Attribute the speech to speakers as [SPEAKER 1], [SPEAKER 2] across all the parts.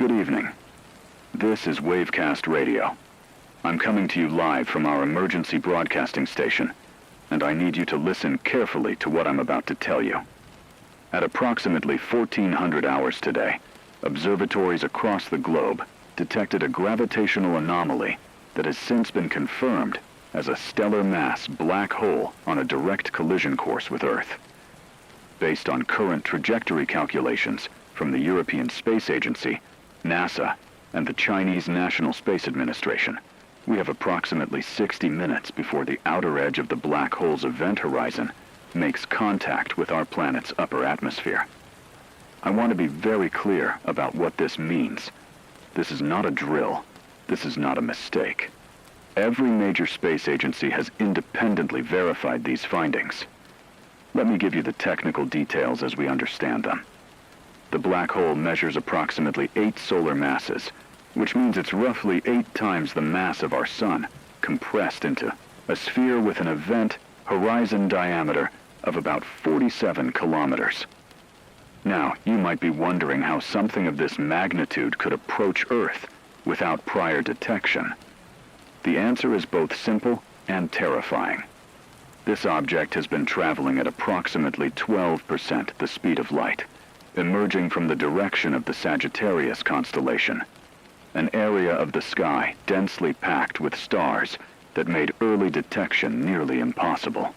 [SPEAKER 1] Good evening. This is Wavecast Radio. I'm coming to you live from our emergency broadcasting station, and I need you to listen carefully to what I'm about to tell you. At approximately 1400 hours today, observatories across the globe detected a gravitational anomaly that has since been confirmed as a stellar mass black hole on a direct collision course with Earth. Based on current trajectory calculations from the European Space Agency, NASA, and the Chinese National Space Administration, we have approximately 60 minutes before the outer edge of the black hole's event horizon makes contact with our planet's upper atmosphere. I want to be very clear about what this means. This is not a drill. This is not a mistake. Every major space agency has independently verified these findings. Let me give you the technical details as we understand them. The black hole measures approximately 8 solar masses, which means it's roughly 8 times the mass of our Sun, compressed into a sphere with an event horizon diameter of about 47 kilometers. Now, you might be wondering how something of this magnitude could approach Earth without prior detection. The answer is both simple and terrifying. This object has been traveling at approximately 12% the speed of light, emerging from the direction of the Sagittarius constellation, an area of the sky densely packed with stars that made early detection nearly impossible.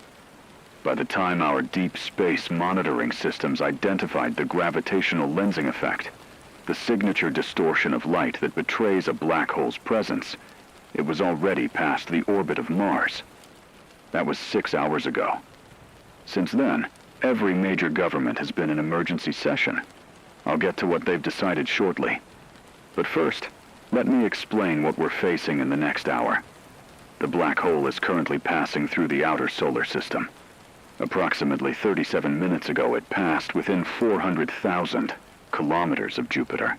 [SPEAKER 1] By the time our deep space monitoring systems identified the gravitational lensing effect, the signature distortion of light that betrays a black hole's presence, it was already past the orbit of Mars. That was 6 hours ago. Since then, every major government has been in emergency session. I'll get to what they've decided shortly. But first, let me explain what we're facing in the next hour. The black hole is currently passing through the outer solar system. Approximately 37 minutes ago, it passed within 400,000 kilometers of Jupiter.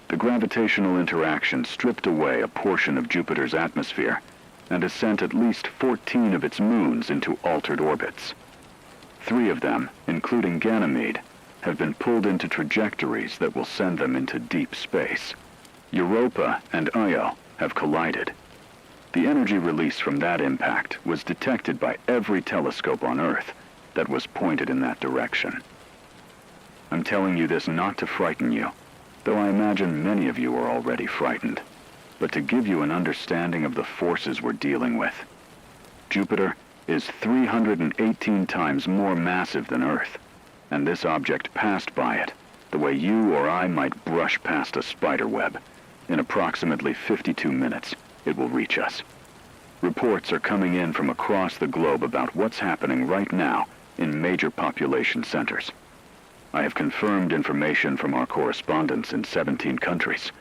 [SPEAKER 1] The gravitational interaction stripped away a portion of Jupiter's atmosphere and has sent at least 14 of its moons into altered orbits. 3 of them, including Ganymede, have been pulled into trajectories that will send them into deep space. Europa and Io have collided. The energy release from that impact was detected by every telescope on Earth that was pointed in that direction. I'm telling you this not to frighten you, though I imagine many of you are already frightened, but to give you an understanding of the forces we're dealing with. Jupiter is 318 times more massive than Earth, and this object passed by it the way you or I might brush past a spider web. In approximately 52 minutes, it will reach us. Reports are coming in from across the globe about what's happening right now in major population centers. I have confirmed information from our correspondents in 17 countries,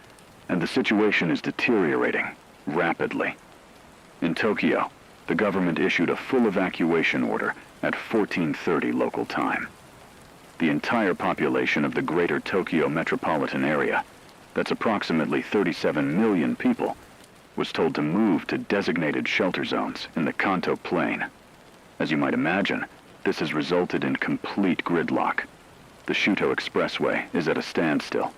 [SPEAKER 1] and the situation is deteriorating rapidly. In Tokyo, the government issued a full evacuation order at 14:30 local time. The entire population of the greater Tokyo metropolitan area, that's approximately 37 million people, was told to move to designated shelter zones in the Kanto Plain. As you might imagine, this has resulted in complete gridlock. The Shuto Expressway is at a standstill.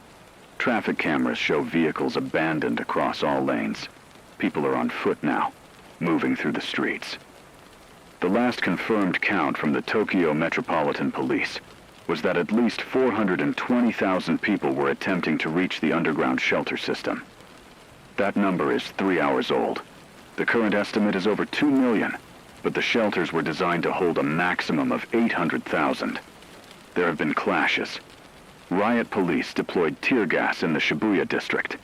[SPEAKER 1] Traffic cameras show vehicles abandoned across all lanes. People are on foot now, moving through the streets. The last confirmed count from the Tokyo Metropolitan Police was that at least 420,000 people were attempting to reach the underground shelter system. That number is 3 hours old. The current estimate is over 2 million, but the shelters were designed to hold a maximum of 800,000. There have been clashes. Riot police deployed tear gas in the Shibuya district.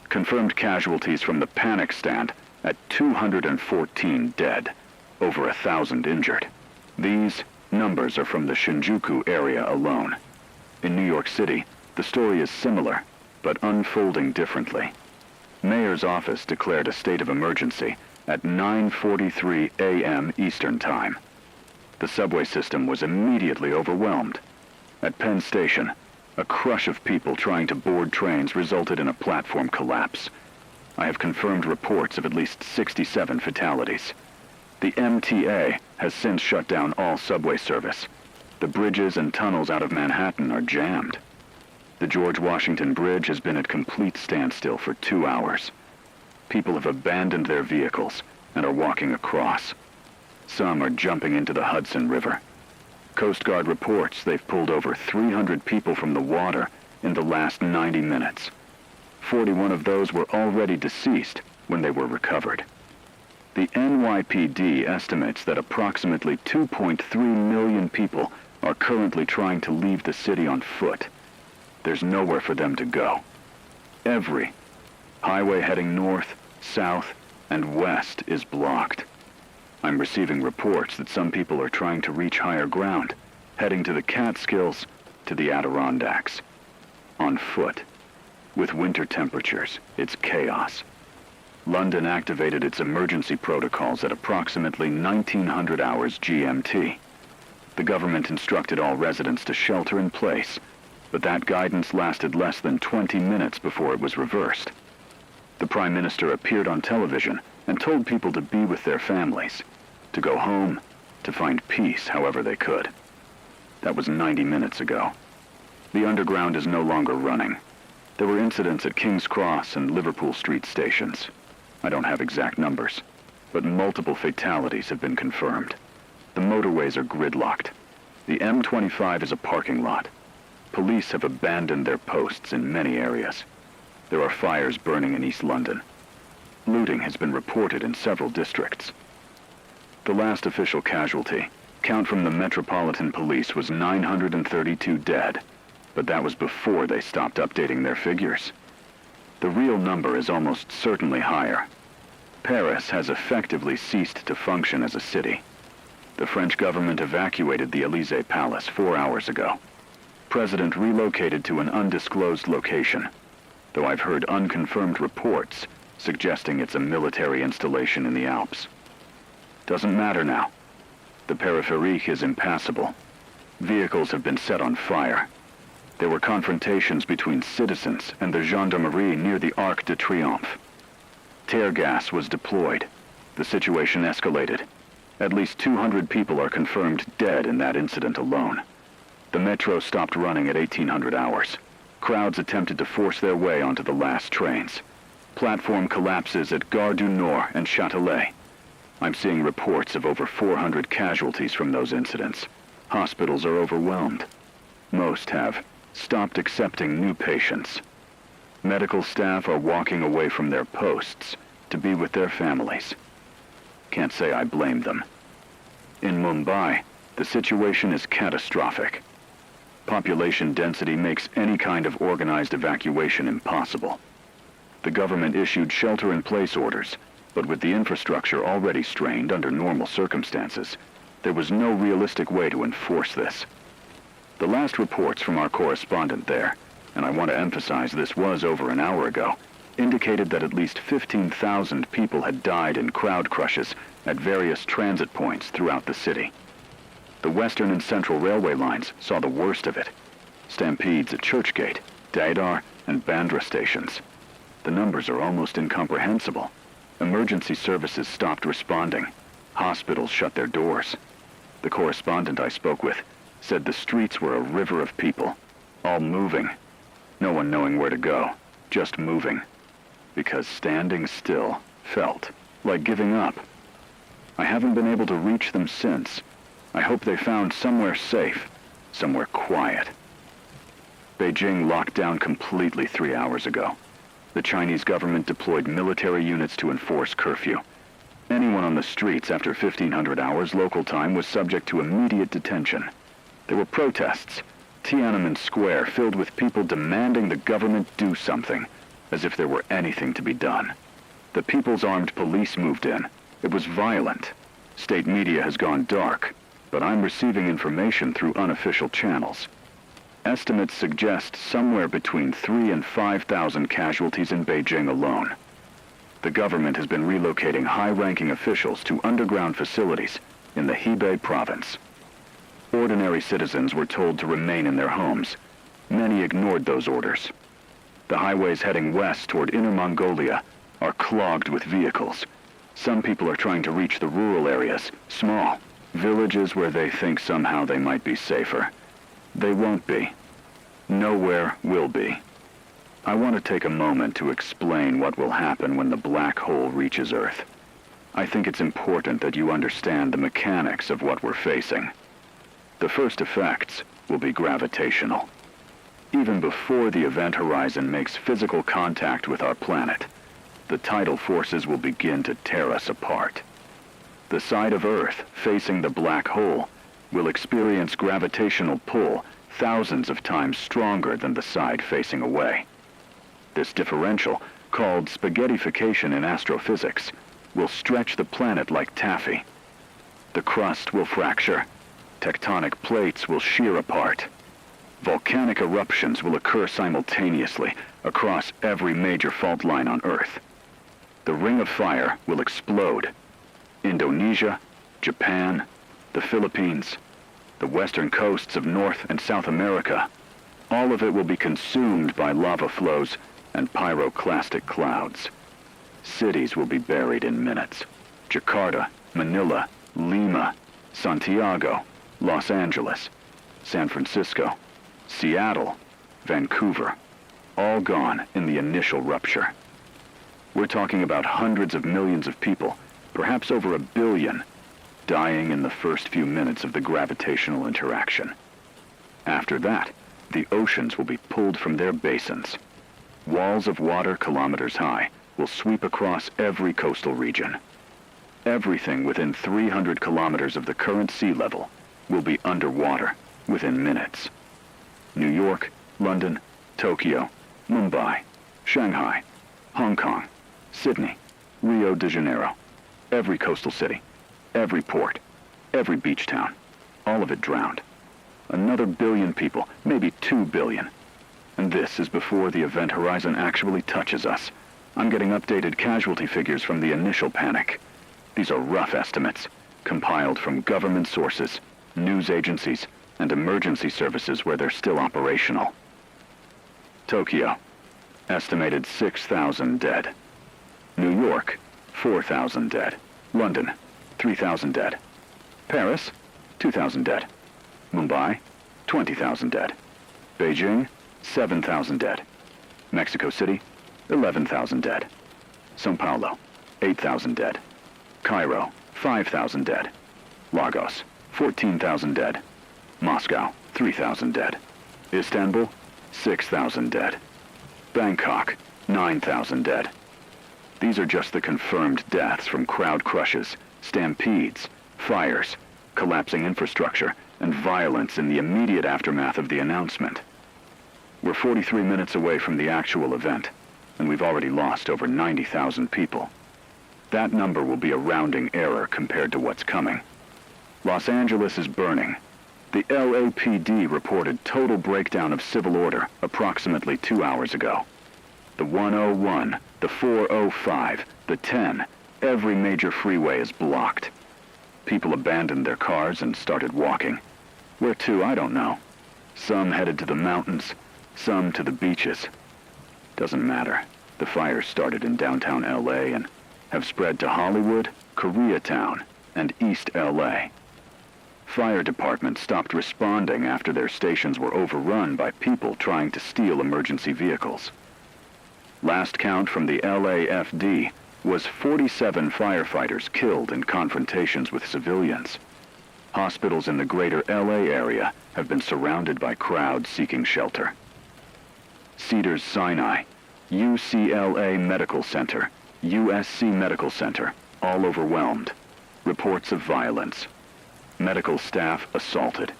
[SPEAKER 1] Confirmed casualties from the panic stand at 214 dead, over 1,000 injured. These numbers are from the Shinjuku area alone. In New York City, the story is similar, but unfolding differently. Mayor's office declared a state of emergency at 9:43 a.m. Eastern Time. The subway system was immediately overwhelmed. At Penn Station, a crush of people trying to board trains resulted in a platform collapse. I have confirmed reports of at least 67 fatalities. The MTA has since shut down all subway service. The bridges and tunnels out of Manhattan are jammed. The George Washington Bridge has been at complete standstill for 2 hours. People have abandoned their vehicles and are walking across. Some are jumping into the Hudson River. Coast Guard reports they've pulled over 300 people from the water in the last 90 minutes. 41 of those were already deceased when they were recovered. The NYPD estimates that approximately 2.3 million people are currently trying to leave the city on foot. There's nowhere for them to go. Every highway heading north, south, and west is blocked. I'm receiving reports that some people are trying to reach higher ground, heading to the Catskills, to the Adirondacks. On foot. With winter temperatures, it's chaos. London activated its emergency protocols at approximately 1900 hours GMT. The government instructed all residents to shelter in place, but that guidance lasted less than 20 minutes before it was reversed. The Prime Minister appeared on television and told people to be with their families, to go home, to find peace however they could. That was 90 minutes ago. The underground is no longer running. There were incidents at King's Cross and Liverpool Street stations. I don't have exact numbers, but multiple fatalities have been confirmed. The motorways are gridlocked. The M25 is a parking lot. Police have abandoned their posts in many areas. There are fires burning in East London. Looting has been reported in several districts. The last official casualty, count from the Metropolitan Police, was 932 dead, but that was before they stopped updating their figures. The real number is almost certainly higher. Paris has effectively ceased to function as a city. The French government evacuated the Élysée Palace 4 hours ago. President relocated to an undisclosed location, though I've heard unconfirmed reports suggesting it's a military installation in the Alps. Doesn't matter now. The périphérique is impassable. Vehicles have been set on fire. There were confrontations between citizens and the gendarmerie near the Arc de Triomphe. Tear gas was deployed. The situation escalated. At least 200 people are confirmed dead in that incident alone. The metro stopped running at 1800 hours. Crowds attempted to force their way onto the last trains. Platform collapses at Gare du Nord and Châtelet. I'm seeing reports of over 400 casualties from those incidents. Hospitals are overwhelmed. Most have stopped accepting new patients. Medical staff are walking away from their posts to be with their families. Can't say I blame them. In Mumbai, the situation is catastrophic. Population density makes any kind of organized evacuation impossible. The government issued shelter-in-place orders, but with the infrastructure already strained under normal circumstances, there was no realistic way to enforce this. The last reports from our correspondent there, and I want to emphasize this was over an hour ago, indicated that at least 15,000 people had died in crowd crushes at various transit points throughout the city. The Western and Central Railway lines saw the worst of it. Stampedes at Churchgate, Dadar, and Bandra stations. The numbers are almost incomprehensible. Emergency services stopped responding. Hospitals shut their doors. The correspondent I spoke with said the streets were a river of people, all moving. No one knowing where to go, just moving. Because standing still felt like giving up. I haven't been able to reach them since. I hope they found somewhere safe, somewhere quiet. Beijing locked down completely 3 hours ago. The Chinese government deployed military units to enforce curfew. Anyone on the streets after 1500 hours local time was subject to immediate detention. There were protests. Tiananmen Square filled with people demanding the government do something, as if there were anything to be done. The People's Armed Police moved in. It was violent. State media has gone dark, but I'm receiving information through unofficial channels. Estimates suggest somewhere between 3,000 and 5,000 casualties in Beijing alone. The government has been relocating high-ranking officials to underground facilities in the Hebei province. Ordinary citizens were told to remain in their homes. Many ignored those orders. The highways heading west toward Inner Mongolia are clogged with vehicles. Some people are trying to reach the rural areas, small villages where they think somehow they might be safer. They won't be. Nowhere will be. I want to take a moment to explain what will happen when the black hole reaches Earth. I think it's important that you understand the mechanics of what we're facing. The first effects will be gravitational. Even before the event horizon makes physical contact with our planet, the tidal forces will begin to tear us apart. The side of Earth facing the black hole will experience gravitational pull thousands of times stronger than the side facing away. This differential, called spaghettification in astrophysics, will stretch the planet like taffy. The crust will fracture. Tectonic plates will shear apart. Volcanic eruptions will occur simultaneously across every major fault line on Earth. The Ring of Fire will explode. Indonesia, Japan, the Philippines, the western coasts of North and South America, all of it will be consumed by lava flows and pyroclastic clouds. Cities will be buried in minutes. Jakarta, Manila, Lima, Santiago, Los Angeles, San Francisco, Seattle, Vancouver, all gone in the initial rupture. We're talking about hundreds of millions of people, perhaps over 1 billion, dying in the first few minutes of the gravitational interaction. After that, the oceans will be pulled from their basins. Walls of water kilometers high will sweep across every coastal region. Everything within 300 kilometers of the current sea level will be underwater within minutes. New York, London, Tokyo, Mumbai, Shanghai, Hong Kong, Sydney, Rio de Janeiro, every coastal city, every port, every beach town, all of it drowned. Another 1 billion people, maybe 2 billion. And this is before the event horizon actually touches us. I'm getting updated casualty figures from the initial panic. These are rough estimates, compiled from government sources, news agencies, and emergency services where they're still operational. Tokyo, estimated 6,000 dead. New York, 4,000 dead. London, 3,000 dead. Paris, 2,000 dead. Mumbai, 20,000 dead. Beijing, 7,000 dead. Mexico City, 11,000 dead. São Paulo, 8,000 dead. Cairo, 5,000 dead. Lagos, 14,000 dead. Moscow, 3,000 dead. Istanbul, 6,000 dead. Bangkok, 9,000 dead. These are just the confirmed deaths from crowd crushes, stampedes, fires, collapsing infrastructure, and violence in the immediate aftermath of the announcement. We're 43 minutes away from the actual event, and we've already lost over 90,000 people. That number will be a rounding error compared to what's coming. Los Angeles is burning. The LAPD reported total breakdown of civil order approximately 2 hours ago. The 101, the 405, the 10, every major freeway is blocked. People abandoned their cars and started walking. Where to, I don't know. Some headed to the mountains, some to the beaches. Doesn't matter. The fires started in downtown LA and have spread to Hollywood, Koreatown, and East LA. Fire departments stopped responding after their stations were overrun by people trying to steal emergency vehicles. Last count from the LAFD was 47 firefighters killed in confrontations with civilians. Hospitals in the greater LA area have been surrounded by crowds seeking shelter. Cedars-Sinai, UCLA Medical Center, USC Medical Center, all overwhelmed. Reports of violence. Medical staff assaulted.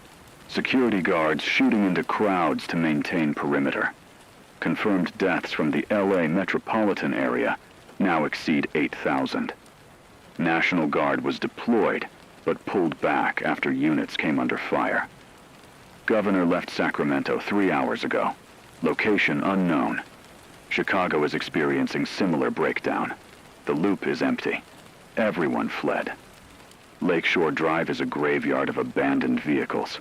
[SPEAKER 1] Security guards shooting into crowds to maintain perimeter. Confirmed deaths from the LA metropolitan area now exceed 8,000. National Guard was deployed, but pulled back after units came under fire. Governor left Sacramento 3 hours ago. Location unknown. Chicago is experiencing similar breakdown. The loop is empty. Everyone fled. Lakeshore Drive is a graveyard of abandoned vehicles.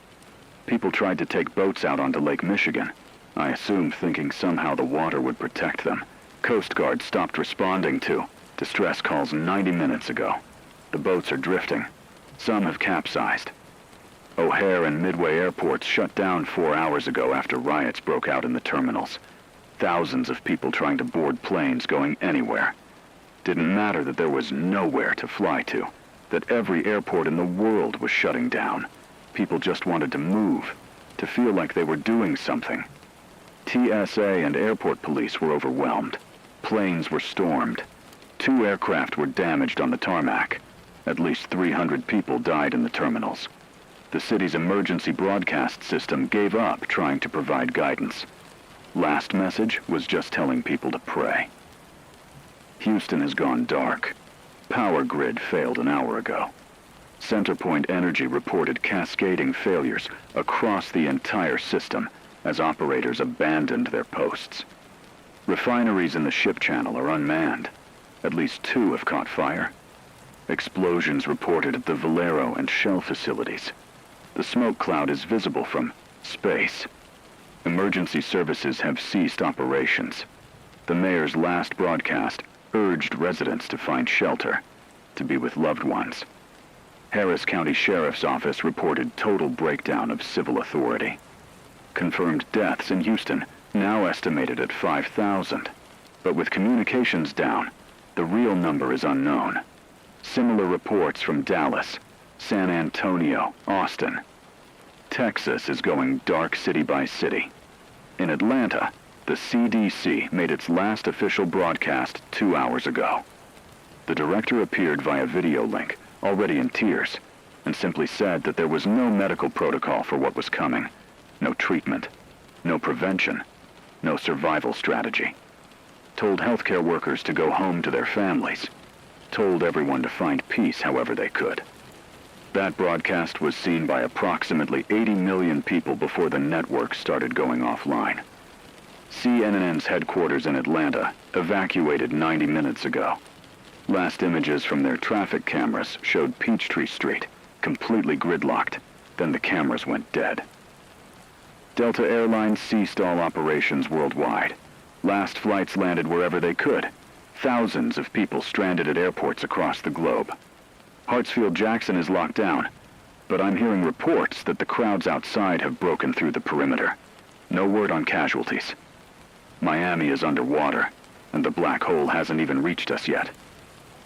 [SPEAKER 1] People tried to take boats out onto Lake Michigan, I assume thinking somehow the water would protect them. Coast Guard stopped responding to distress calls 90 minutes ago. The boats are drifting. Some have capsized. O'Hare and Midway airports shut down 4 hours ago after riots broke out in the terminals. Thousands of people trying to board planes going anywhere. Didn't matter that there was nowhere to fly to, that every airport in the world was shutting down. People just wanted to move, to feel like they were doing something. TSA and airport police were overwhelmed. Planes were stormed. 2 aircraft were damaged on the tarmac. At least 300 people died in the terminals. The city's emergency broadcast system gave up trying to provide guidance. Last message was just telling people to pray. Houston has gone dark. Power grid failed an hour ago. Centerpoint Energy reported cascading failures across the entire system as operators abandoned their posts. Refineries in the ship channel are unmanned. At least 2 have caught fire. Explosions reported at the Valero and Shell facilities. The smoke cloud is visible from space. Emergency services have ceased operations. The mayor's last broadcast urged residents to find shelter, to be with loved ones. Harris County Sheriff's Office reported total breakdown of civil authority. Confirmed deaths in Houston now estimated at 5,000. But with communications down, the real number is unknown. Similar reports from Dallas, San Antonio, Austin. Texas is going dark city by city. In Atlanta, the CDC made its last official broadcast 2 hours ago. The director appeared via video link, already in tears, and simply said that there was no medical protocol for what was coming. No treatment, no prevention, no survival strategy. Told healthcare workers to go home to their families. Told everyone to find peace however they could. That broadcast was seen by approximately 80 million people before the network started going offline. CNN's headquarters in Atlanta evacuated 90 minutes ago. Last images from their traffic cameras showed Peachtree Street, completely gridlocked. Then the cameras went dead. Delta Airlines ceased all operations worldwide. Last flights landed wherever they could. Thousands of people stranded at airports across the globe. Hartsfield-Jackson is locked down, but I'm hearing reports that the crowds outside have broken through the perimeter. No word on casualties. Miami is underwater, and the black hole hasn't even reached us yet.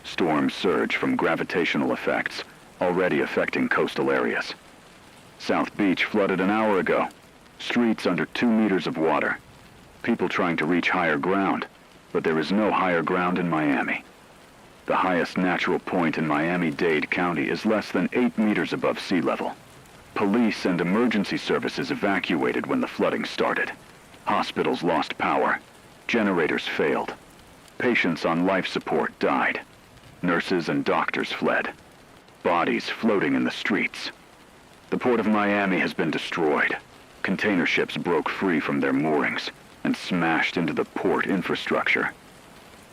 [SPEAKER 1] Storms surge from gravitational effects, already affecting coastal areas. South Beach flooded an hour ago. Streets under 2 meters of water. People trying to reach higher ground, but there is no higher ground in Miami. The highest natural point in Miami-Dade County is less than 8 meters above sea level. Police and emergency services evacuated when the flooding started. Hospitals lost power. Generators failed. Patients on life support died. Nurses and doctors fled. Bodies floating in the streets. The port of Miami has been destroyed. Container ships broke free from their moorings and smashed into the port infrastructure.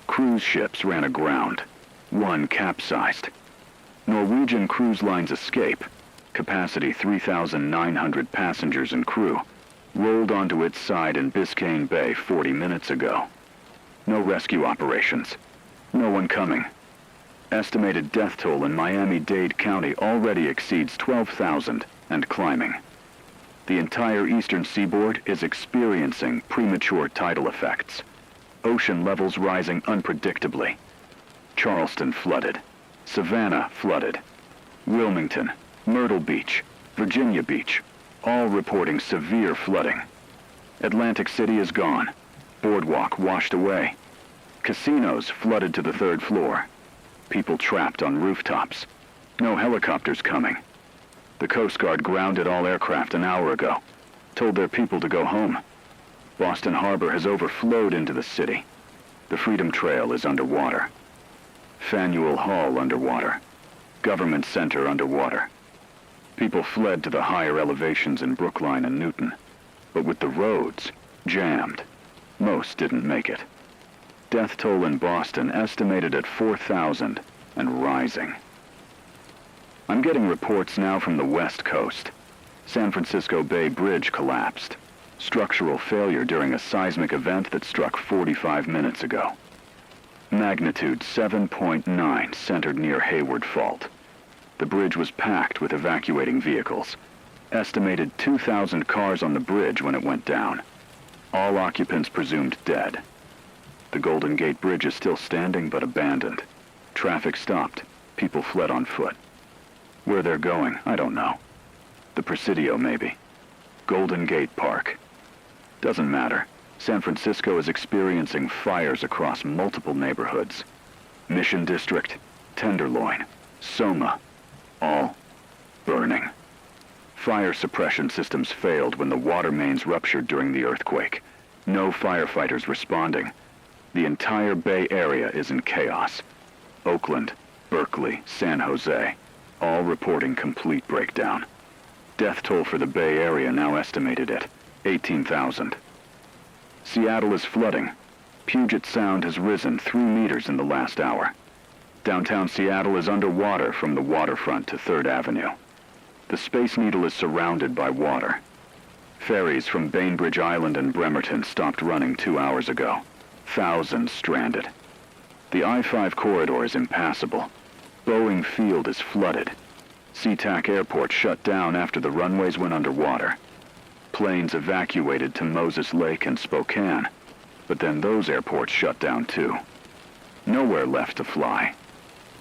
[SPEAKER 1] Cruise ships ran aground. One capsized. Norwegian Cruise Line's Escape, capacity 3,900 passengers and crew, rolled onto its side in Biscayne Bay 40 minutes ago. No rescue operations. No one coming. Estimated death toll in Miami-Dade County already exceeds 12,000 and climbing. The entire eastern seaboard is experiencing premature tidal effects. Ocean levels rising unpredictably. Charleston flooded. Savannah flooded. Wilmington, Myrtle Beach, Virginia Beach, all reporting severe flooding. Atlantic City is gone. Boardwalk washed away. Casinos flooded to the 3rd floor. People trapped on rooftops. No helicopters coming. The Coast Guard grounded all aircraft an hour ago. Told their people to go home. Boston Harbor has overflowed into the city. The Freedom Trail is underwater. Faneuil Hall underwater. Government Center underwater. People fled to the higher elevations in Brookline and Newton. But with the roads jammed, most didn't make it. Death toll in Boston estimated at 4,000 and rising. I'm getting reports now from the West Coast. San Francisco Bay Bridge collapsed. Structural failure during a seismic event that struck 45 minutes ago. Magnitude 7.9 centered near Hayward Fault. The bridge was packed with evacuating vehicles. Estimated 2,000 cars on the bridge when it went down. All occupants presumed dead. The Golden Gate Bridge is still standing but abandoned. Traffic stopped. People fled on foot. Where they're going, I don't know. The Presidio, maybe. Golden Gate Park. Doesn't matter. San Francisco is experiencing fires across multiple neighborhoods. Mission District, Tenderloin, Soma, all burning. Fire suppression systems failed when the water mains ruptured during the earthquake. No firefighters responding. The entire Bay Area is in chaos. Oakland, Berkeley, San Jose, all reporting complete breakdown. Death toll for the Bay Area now estimated at 18,000. Seattle is flooding. Puget Sound has risen 3 meters in the last hour. Downtown Seattle is underwater from the waterfront to 3rd Avenue. The Space Needle is surrounded by water. Ferries from Bainbridge Island and Bremerton stopped running 2 hours ago. Thousands stranded. The I-5 corridor is impassable. Boeing Field is flooded. SeaTac Airport shut down after the runways went underwater. Planes evacuated to Moses Lake and Spokane, but then those airports shut down too. Nowhere left to fly.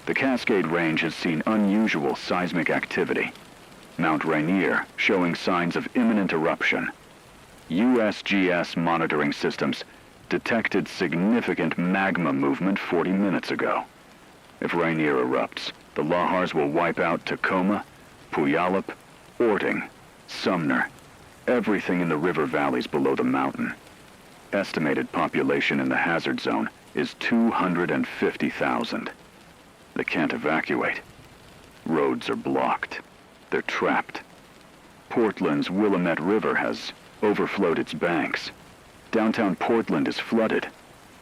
[SPEAKER 1] The Cascade Range has seen unusual seismic activity. Mount Rainier showing signs of imminent eruption. USGS monitoring systems detected significant magma movement 40 minutes ago. If Rainier erupts, the lahars will wipe out Tacoma, Puyallup, Orting, Sumner, everything in the river valleys below the mountain. Estimated population in the hazard zone is 250,000. They can't evacuate. Roads are blocked. They're trapped. Portland's Willamette River has overflowed its banks. Downtown Portland is flooded.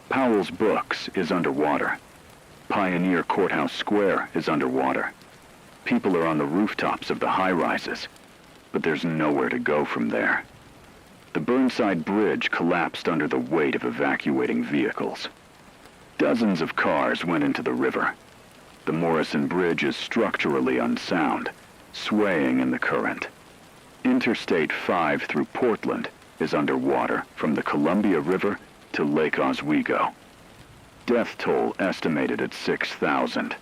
[SPEAKER 1] Powell's Books is underwater. Pioneer Courthouse Square is underwater. People are on the rooftops of the high-rises, but there's nowhere to go from there. The Burnside Bridge collapsed under the weight of evacuating vehicles. Dozens of cars went into the river. The Morrison Bridge is structurally unsound, swaying in the current. Interstate 5 through Portland is underwater from the Columbia River to Lake Oswego. Death toll estimated at 6,000.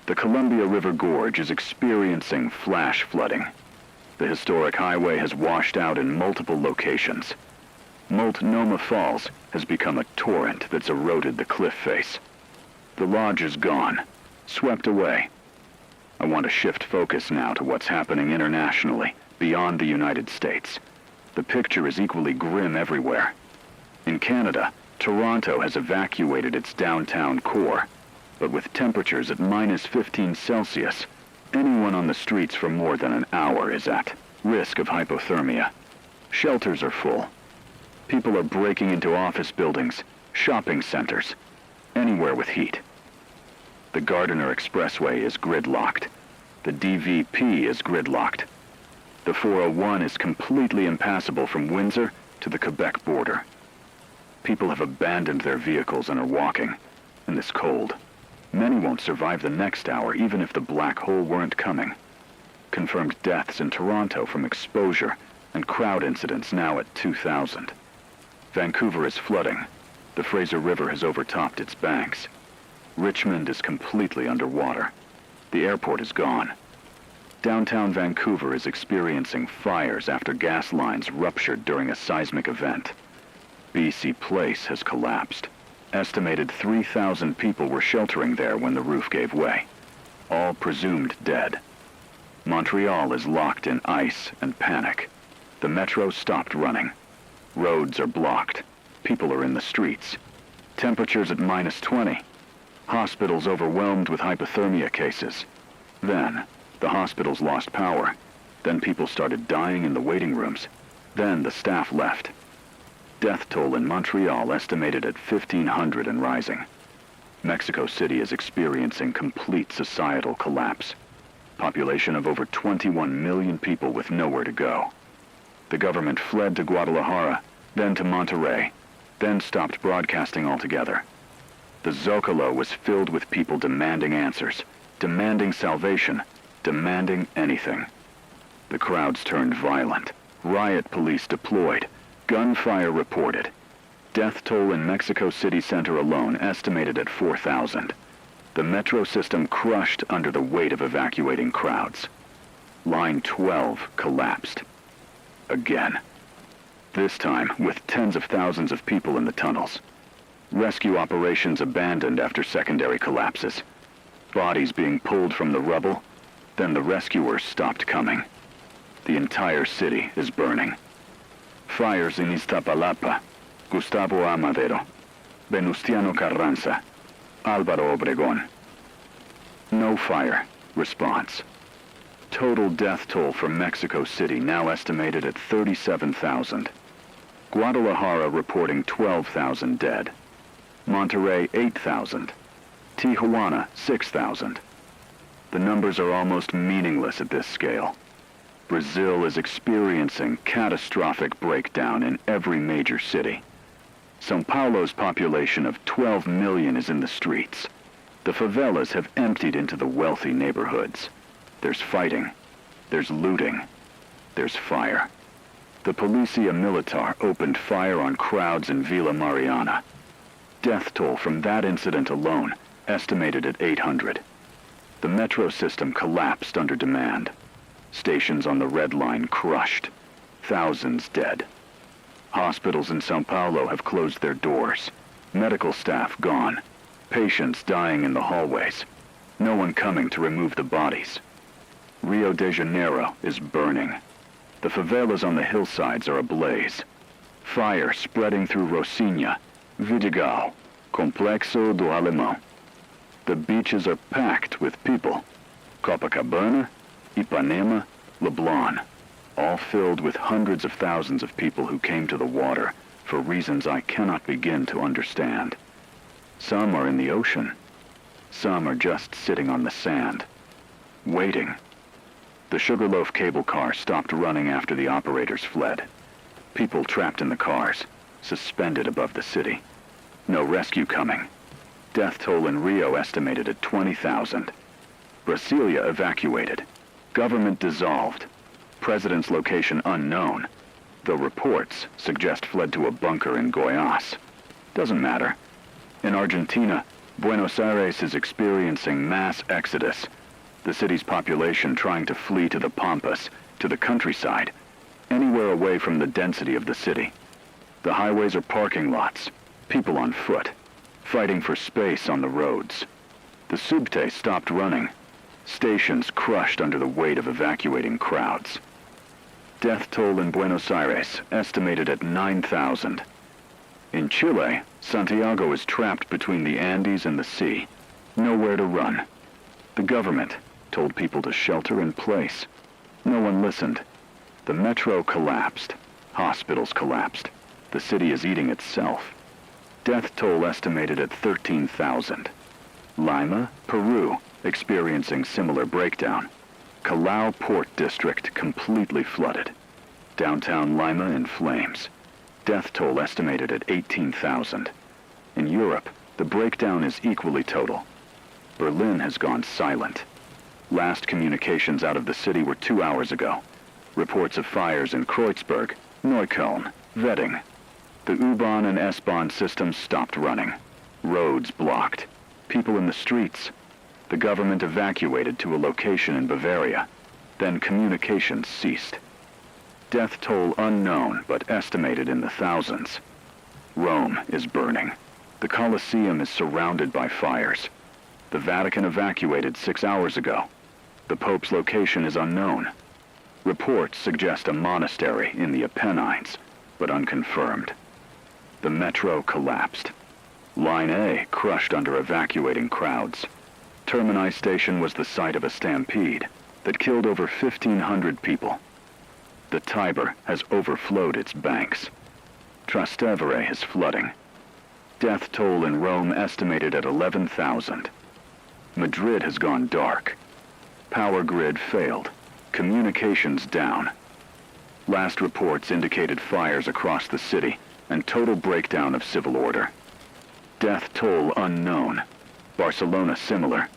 [SPEAKER 1] The Columbia River Gorge is experiencing flash flooding. The historic highway has washed out in multiple locations. Multnomah Falls has become a torrent that's eroded the cliff face. The lodge is gone, swept away. I want to shift focus now to what's happening internationally, beyond the United States. The picture is equally grim everywhere. In Canada, Toronto has evacuated its downtown core, but with temperatures at -15 Celsius, anyone on the streets for more than an hour is at risk of hypothermia. Shelters are full. People are breaking into office buildings, shopping centers, anywhere with heat. The Gardiner Expressway is gridlocked. The DVP is gridlocked. The 401 is completely impassable from Windsor to the Quebec border. People have abandoned their vehicles and are walking in this cold. Many won't survive the next hour, even if the black hole weren't coming. Confirmed deaths in Toronto from exposure and crowd incidents now at 2,000. Vancouver is flooding. The Fraser River has overtopped its banks. Richmond is completely underwater. The airport is gone. Downtown Vancouver is experiencing fires after gas lines ruptured during a seismic event. BC Place has collapsed. Estimated 3,000 people were sheltering there when the roof gave way. All presumed dead. Montreal is locked in ice and panic. The metro stopped running. Roads are blocked. People are in the streets. Temperatures at -20. Hospitals overwhelmed with hypothermia cases. Then, the hospitals lost power. Then people started dying in the waiting rooms. Then the staff left. Death toll in Montreal estimated at 1,500 and rising. Mexico City is experiencing complete societal collapse. Population of over 21 million people with nowhere to go. The government fled to Guadalajara, then to Monterrey, then stopped broadcasting altogether. The Zocalo was filled with people demanding answers, demanding salvation, demanding anything. The crowds turned violent. Riot police deployed. Gunfire reported. Death toll in Mexico City Center alone estimated at 4,000. The metro system crushed under the weight of evacuating crowds. Line 12 collapsed. Again. This time with tens of thousands of people in the tunnels. Rescue operations abandoned after secondary collapses. Bodies being pulled from the rubble, then the rescuers stopped coming. The entire city is burning. Fires in Iztapalapa, Gustavo Amadero, Venustiano Carranza, Álvaro Obregón. No fire response. Total death toll for Mexico City now estimated at 37,000. Guadalajara reporting 12,000 dead. Monterrey 8,000. Tijuana 6,000. The numbers are almost meaningless at this scale. Brazil is experiencing catastrophic breakdown in every major city. São Paulo's population of 12 million is in the streets. The favelas have emptied into the wealthy neighborhoods. There's fighting. There's looting. There's fire. The Policia Militar opened fire on crowds in Villa Mariana. Death toll from that incident alone estimated at 800. The metro system collapsed under demand. Stations on the Red Line crushed. Thousands dead. Hospitals in São Paulo have closed their doors. Medical staff gone. Patients dying in the hallways. No one coming to remove the bodies. Rio de Janeiro is burning. The favelas on the hillsides are ablaze. Fire spreading through Rocinha, Vidigal, Complexo do Alemão. The beaches are packed with people. Copacabana, Ipanema, Leblon, all filled with hundreds of thousands of people who came to the water for reasons I cannot begin to understand. Some are in the ocean. Some are just sitting on the sand, waiting. The Sugarloaf cable car stopped running after the operators fled. People trapped in the cars, suspended above the city. No rescue coming. Death toll in Rio estimated at 20,000. Brasilia evacuated. Government dissolved. President's location unknown, though reports suggest fled to a bunker in Goiás. Doesn't matter. In Argentina, Buenos Aires is experiencing mass exodus. The city's population trying to flee to the pampas, to the countryside, anywhere away from the density of the city. The highways are parking lots, people on foot, fighting for space on the roads. The subte stopped running. Stations crushed under the weight of evacuating crowds. Death toll in Buenos Aires estimated at 9,000. In Chile, Santiago is trapped between the Andes and the sea. Nowhere to run. The government told people to shelter in place. No one listened. The metro collapsed. Hospitals collapsed. The city is eating itself. Death toll estimated at 13,000. Lima, Peru, experiencing similar breakdown. Callao Port District completely flooded. Downtown Lima in flames. Death toll estimated at 18,000. In Europe, the breakdown is equally total. Berlin has gone silent. Last communications out of the city were 2 hours ago. Reports of fires in Kreuzberg, Neukölln, Wedding. The U-Bahn and S-Bahn systems stopped running. Roads blocked. People in the streets. The government evacuated to a location in Bavaria. Then communications ceased. Death toll unknown, but estimated in the thousands. Rome is burning. The Colosseum is surrounded by fires. The Vatican evacuated 6 hours ago. The Pope's location is unknown. Reports suggest a monastery in the Apennines, but unconfirmed. The metro collapsed. Line A crushed under evacuating crowds. Termini Station was the site of a stampede that killed over 1,500 people. The Tiber has overflowed its banks. Trastevere is flooding. Death toll in Rome estimated at 11,000. Madrid has gone dark. Power grid failed. Communications down. Last reports indicated fires across the city and total breakdown of civil order. Death toll unknown. Barcelona similar.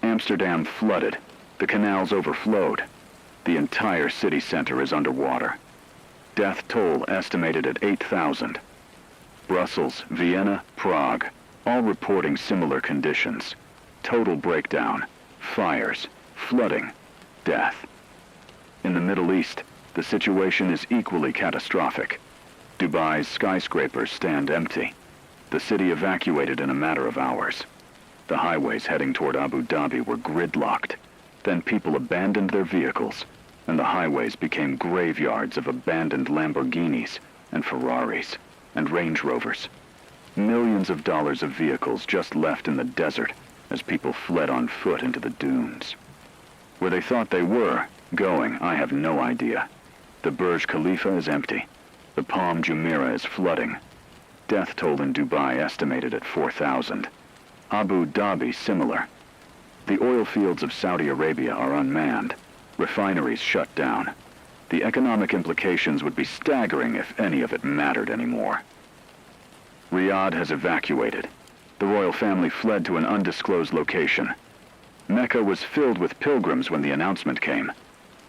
[SPEAKER 1] Amsterdam flooded. The canals overflowed. The entire city center is underwater. Death toll estimated at 8,000. Brussels, Vienna, Prague, all reporting similar conditions. Total breakdown, fires, flooding, death. In the Middle East, the situation is equally catastrophic. Dubai's skyscrapers stand empty. The city evacuated in a matter of hours. The highways heading toward Abu Dhabi were gridlocked. Then people abandoned their vehicles, and the highways became graveyards of abandoned Lamborghinis and Ferraris and Range Rovers. Millions of dollars of vehicles just left in the desert as people fled on foot into the dunes. Where they thought they were going, I have no idea. The Burj Khalifa is empty. The Palm Jumeirah is flooding. Death toll in Dubai estimated at 4,000. Abu Dhabi similar. The oil fields of Saudi Arabia are unmanned. Refineries shut down. The economic implications would be staggering if any of it mattered anymore. Riyadh has evacuated. The royal family fled to an undisclosed location. Mecca was filled with pilgrims when the announcement came.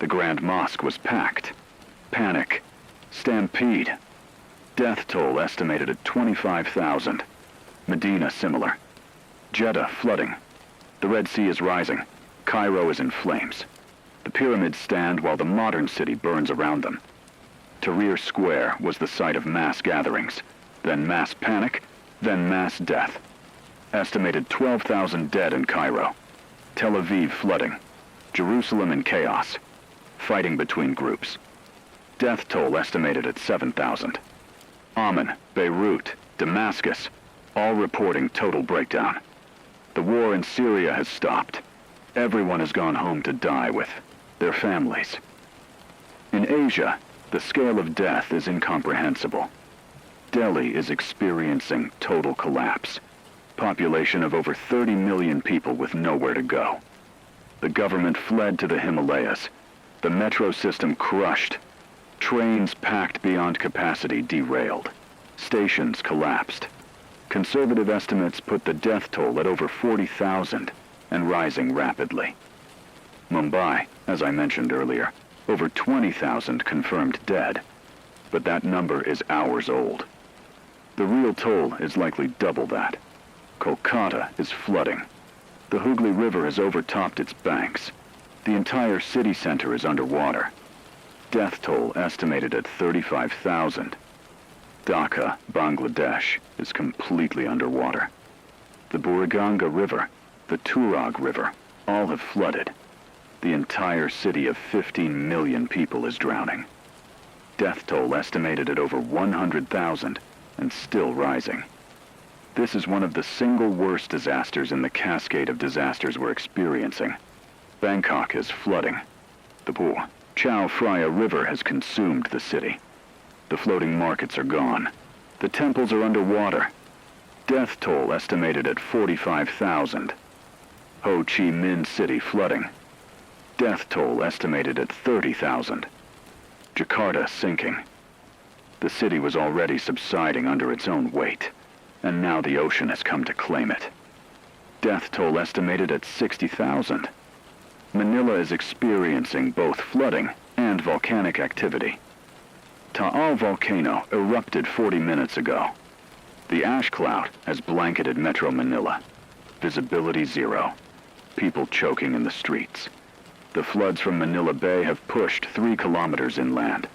[SPEAKER 1] The Grand Mosque was packed. Panic. Stampede. Death toll estimated at 25,000. Medina similar. Jeddah flooding. The Red Sea is rising. Cairo is in flames. The pyramids stand while the modern city burns around them. Tahrir Square was the site of mass gatherings, then mass panic, then mass death. Estimated 12,000 dead in Cairo. Tel Aviv flooding. Jerusalem in chaos. Fighting between groups. Death toll estimated at 7,000. Amman, Beirut, Damascus, all reporting total breakdown. The war in Syria has stopped. Everyone has gone home to die with their families. In Asia, the scale of death is incomprehensible. Delhi is experiencing total collapse. Population of over 30 million people with nowhere to go. The government fled to the Himalayas. The metro system crushed. Trains packed beyond capacity derailed. Stations collapsed. Conservative estimates put the death toll at over 40,000 and rising rapidly. Mumbai, as I mentioned earlier, over 20,000 confirmed dead, but that number is hours old. The real toll is likely double that. Kolkata is flooding. The Hooghly River has overtopped its banks. The entire city center is underwater. Death toll estimated at 35,000. Dhaka, Bangladesh, is completely underwater. The Buriganga River, the Turag River, all have flooded. The entire city of 15 million people is drowning. Death toll estimated at over 100,000 and still rising. This is one of the single worst disasters in the cascade of disasters we're experiencing. Bangkok is flooding. The Chao Phraya River has consumed the city. The floating markets are gone. The temples are underwater. Death toll estimated at 45,000. Ho Chi Minh City flooding. Death toll estimated at 30,000. Jakarta sinking. The city was already subsiding under its own weight, and now the ocean has come to claim it. Death toll estimated at 60,000. Manila is experiencing both flooding and volcanic activity. Taal volcano erupted 40 minutes ago. The ash cloud has blanketed Metro Manila. Visibility zero. People choking in the streets. The floods from Manila Bay have pushed 3 kilometers inland.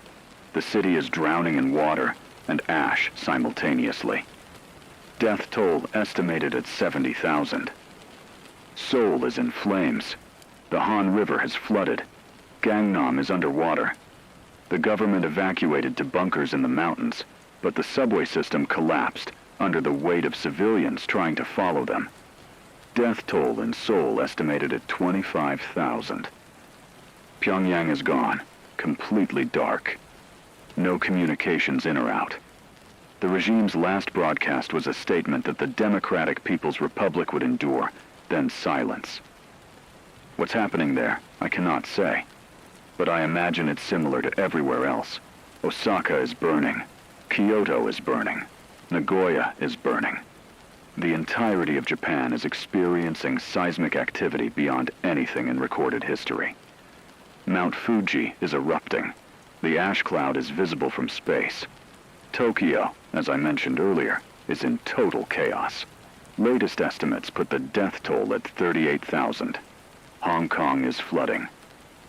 [SPEAKER 1] The city is drowning in water and ash simultaneously. Death toll estimated at 70,000. Seoul is in flames. The Han River has flooded. Gangnam is underwater. The government evacuated to bunkers in the mountains, but the subway system collapsed under the weight of civilians trying to follow them. Death toll in Seoul estimated at 25,000. Pyongyang is gone, completely dark. No communications in or out. The regime's last broadcast was a statement that the Democratic People's Republic would endure, then silence. What's happening there, I cannot say. But I imagine it's similar to everywhere else. Osaka is burning. Kyoto is burning. Nagoya is burning. The entirety of Japan is experiencing seismic activity beyond anything in recorded history. Mount Fuji is erupting. The ash cloud is visible from space. Tokyo, as I mentioned earlier, is in total chaos. Latest estimates put the death toll at 38,000. Hong Kong is flooding.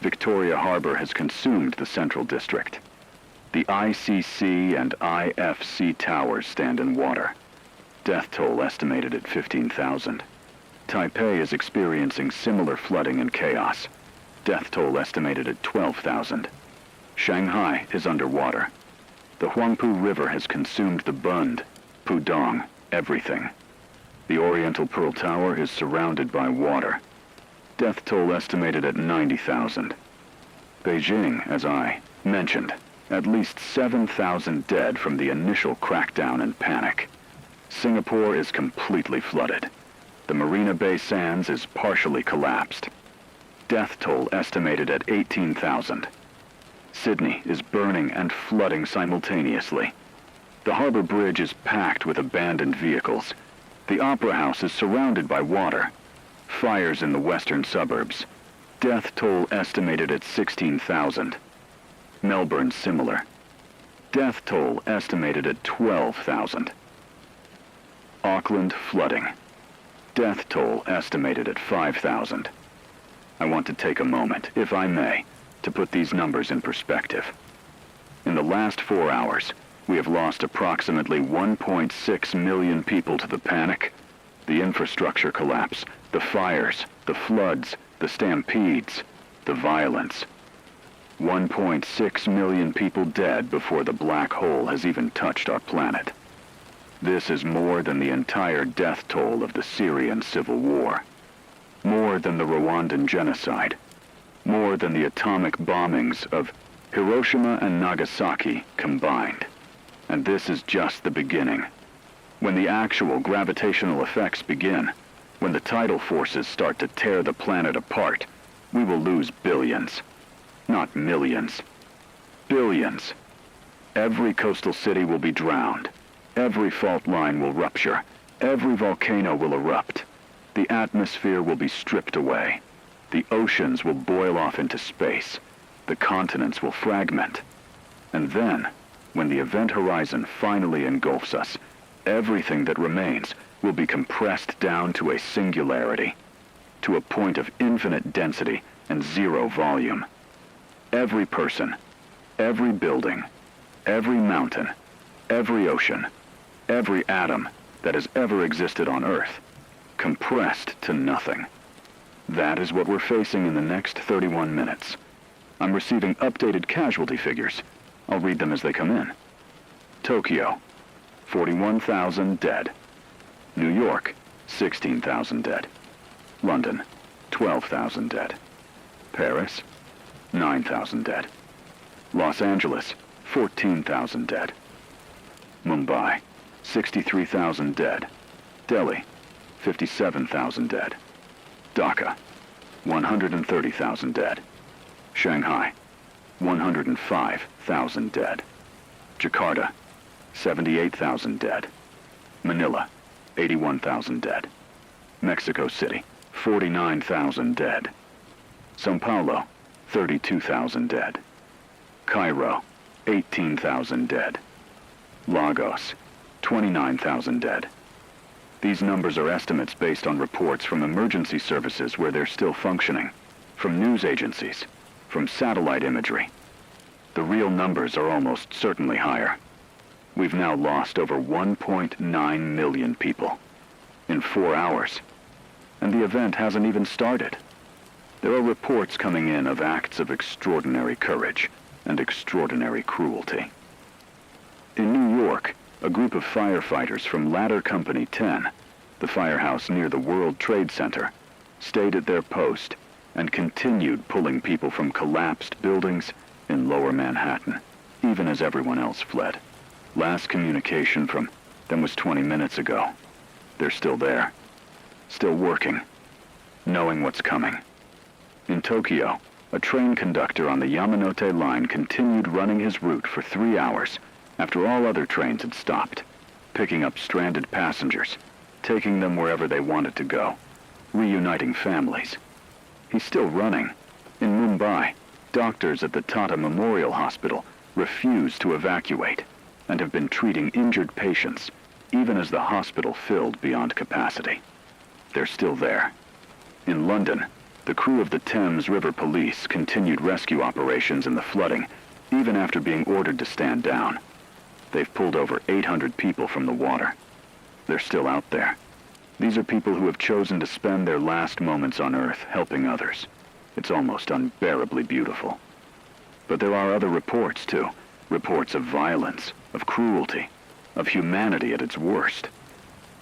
[SPEAKER 1] Victoria Harbor has consumed the Central District. The ICC and IFC towers stand in water. Death toll estimated at 15,000. Taipei is experiencing similar flooding and chaos. Death toll estimated at 12,000. Shanghai is underwater. The Huangpu River has consumed the Bund, Pudong, everything. The Oriental Pearl Tower is surrounded by water. Death toll estimated at 90,000. Beijing, as I mentioned, at least 7,000 dead from the initial crackdown and panic. Singapore is completely flooded. The Marina Bay Sands is partially collapsed. Death toll estimated at 18,000. Sydney is burning and flooding simultaneously. The harbor bridge is packed with abandoned vehicles. The Opera House is surrounded by water. Fires in the western suburbs. Death toll estimated at 16,000. Melbourne similar. Death toll estimated at 12,000. Auckland flooding. Death toll estimated at 5,000. I want to take a moment, if I may, to put these numbers in perspective. In the last 4 hours, we have lost approximately 1.6 million people to the panic, the infrastructure collapse, the fires, the floods, the stampedes, the violence. 1.6 million people dead before the black hole has even touched our planet. This is more than the entire death toll of the Syrian civil war. More than the Rwandan genocide. More than the atomic bombings of Hiroshima and Nagasaki combined. And this is just the beginning. When the actual gravitational effects begin, when the tidal forces start to tear the planet apart, we will lose billions. Not millions. Billions. Every coastal city will be drowned. Every fault line will rupture. Every volcano will erupt. The atmosphere will be stripped away. The oceans will boil off into space. The continents will fragment. And then, when the event horizon finally engulfs us, everything that remains will be compressed down to a singularity, to a point of infinite density and zero volume. Every person, every building, every mountain, every ocean, every atom that has ever existed on Earth, compressed to nothing. That is what we're facing in the next 31 minutes. I'm receiving updated casualty figures. I'll read them as they come in. Tokyo, 41,000 dead. New York, 16,000 dead. London, 12,000 dead. Paris, 9,000 dead. Los Angeles, 14,000 dead. Mumbai, 63,000 dead. Delhi, 57,000 dead. Dhaka, 130,000 dead. Shanghai, 105,000 dead. Jakarta, 78,000 dead. Manila, 81,000 dead. Mexico City, 49,000 dead. São Paulo, 32,000 dead. Cairo, 18,000 dead. Lagos, 29,000 dead. These numbers are estimates based on reports from emergency services where they're still functioning, from news agencies, from satellite imagery. The real numbers are almost certainly higher. We've now lost over 1.9 million people in 4 hours, and the event hasn't even started. There are reports coming in of acts of extraordinary courage and extraordinary cruelty. In New York, a group of firefighters from Ladder Company 10, the firehouse near the World Trade Center, stayed at their post and continued pulling people from collapsed buildings in Lower Manhattan, even as everyone else fled. Last communication from them was 20 minutes ago. They're still there, still working, knowing what's coming. In Tokyo, a train conductor on the Yamanote line continued running his route for 3 hours after all other trains had stopped, picking up stranded passengers, taking them wherever they wanted to go, reuniting families. He's still running. In Mumbai, Doctors at the Tata Memorial Hospital refuse to evacuate and have been treating injured patients, even as the hospital filled beyond capacity. They're still there. In London, the crew of the Thames River Police continued rescue operations in the flooding, even after being ordered to stand down. They've pulled over 800 people from the water. They're still out there. These are people who have chosen to spend their last moments on Earth helping others. It's almost unbearably beautiful. But there are other reports, too. Reports of violence, of cruelty, of humanity at its worst.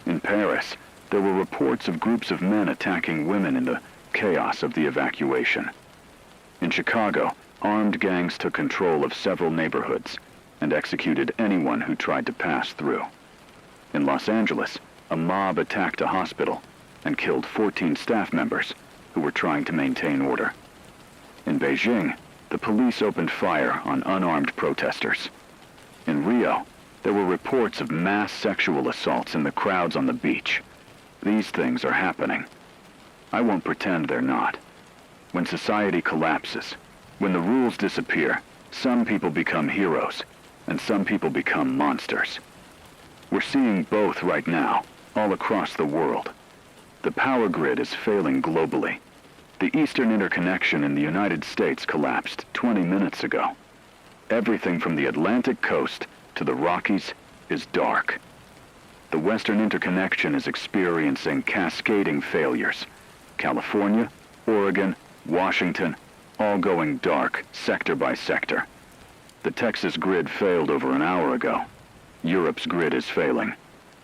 [SPEAKER 1] In Paris, there were reports of groups of men attacking women in the chaos of the evacuation. In Chicago, armed gangs took control of several neighborhoods and executed anyone who tried to pass through. In Los Angeles, a mob attacked a hospital and killed 14 staff members who were trying to maintain order. In Beijing, the police opened fire on unarmed protesters. In Rio, there were reports of mass sexual assaults in the crowds on the beach. These things are happening. I won't pretend they're not. When society collapses, when the rules disappear, some people become heroes, and some people become monsters. We're seeing both right now, all across the world. The power grid is failing globally. The Eastern interconnection in the United States collapsed 20 minutes ago. Everything from the Atlantic coast to the Rockies is dark. The Western interconnection is experiencing cascading failures. California, Oregon, Washington, all going dark, sector by sector. The Texas grid failed over an hour ago. Europe's grid is failing.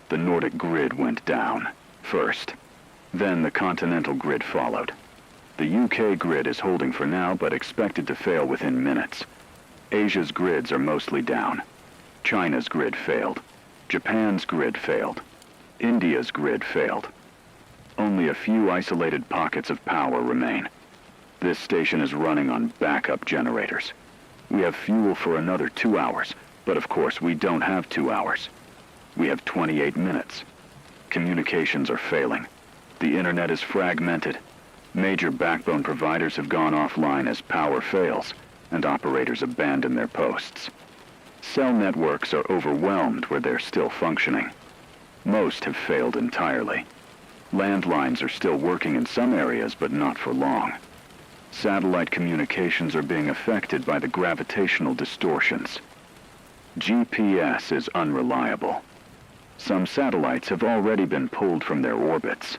[SPEAKER 1] The Nordic grid went down first. Then the continental grid followed. The UK grid is holding for now, but expected to fail within minutes. Asia's grids are mostly down. China's grid failed. Japan's grid failed. India's grid failed. Only a few isolated pockets of power remain. This station is running on backup generators. We have fuel for another 2 hours, but of course we don't have 2 hours. We have 28 minutes. Communications are failing. The internet is fragmented. Major backbone providers have gone offline as power fails, and operators abandon their posts. Cell networks are overwhelmed where they're still functioning. Most have failed entirely. Landlines are still working in some areas, but not for long. Satellite communications are being affected by the gravitational distortions. GPS is unreliable. Some satellites have already been pulled from their orbits.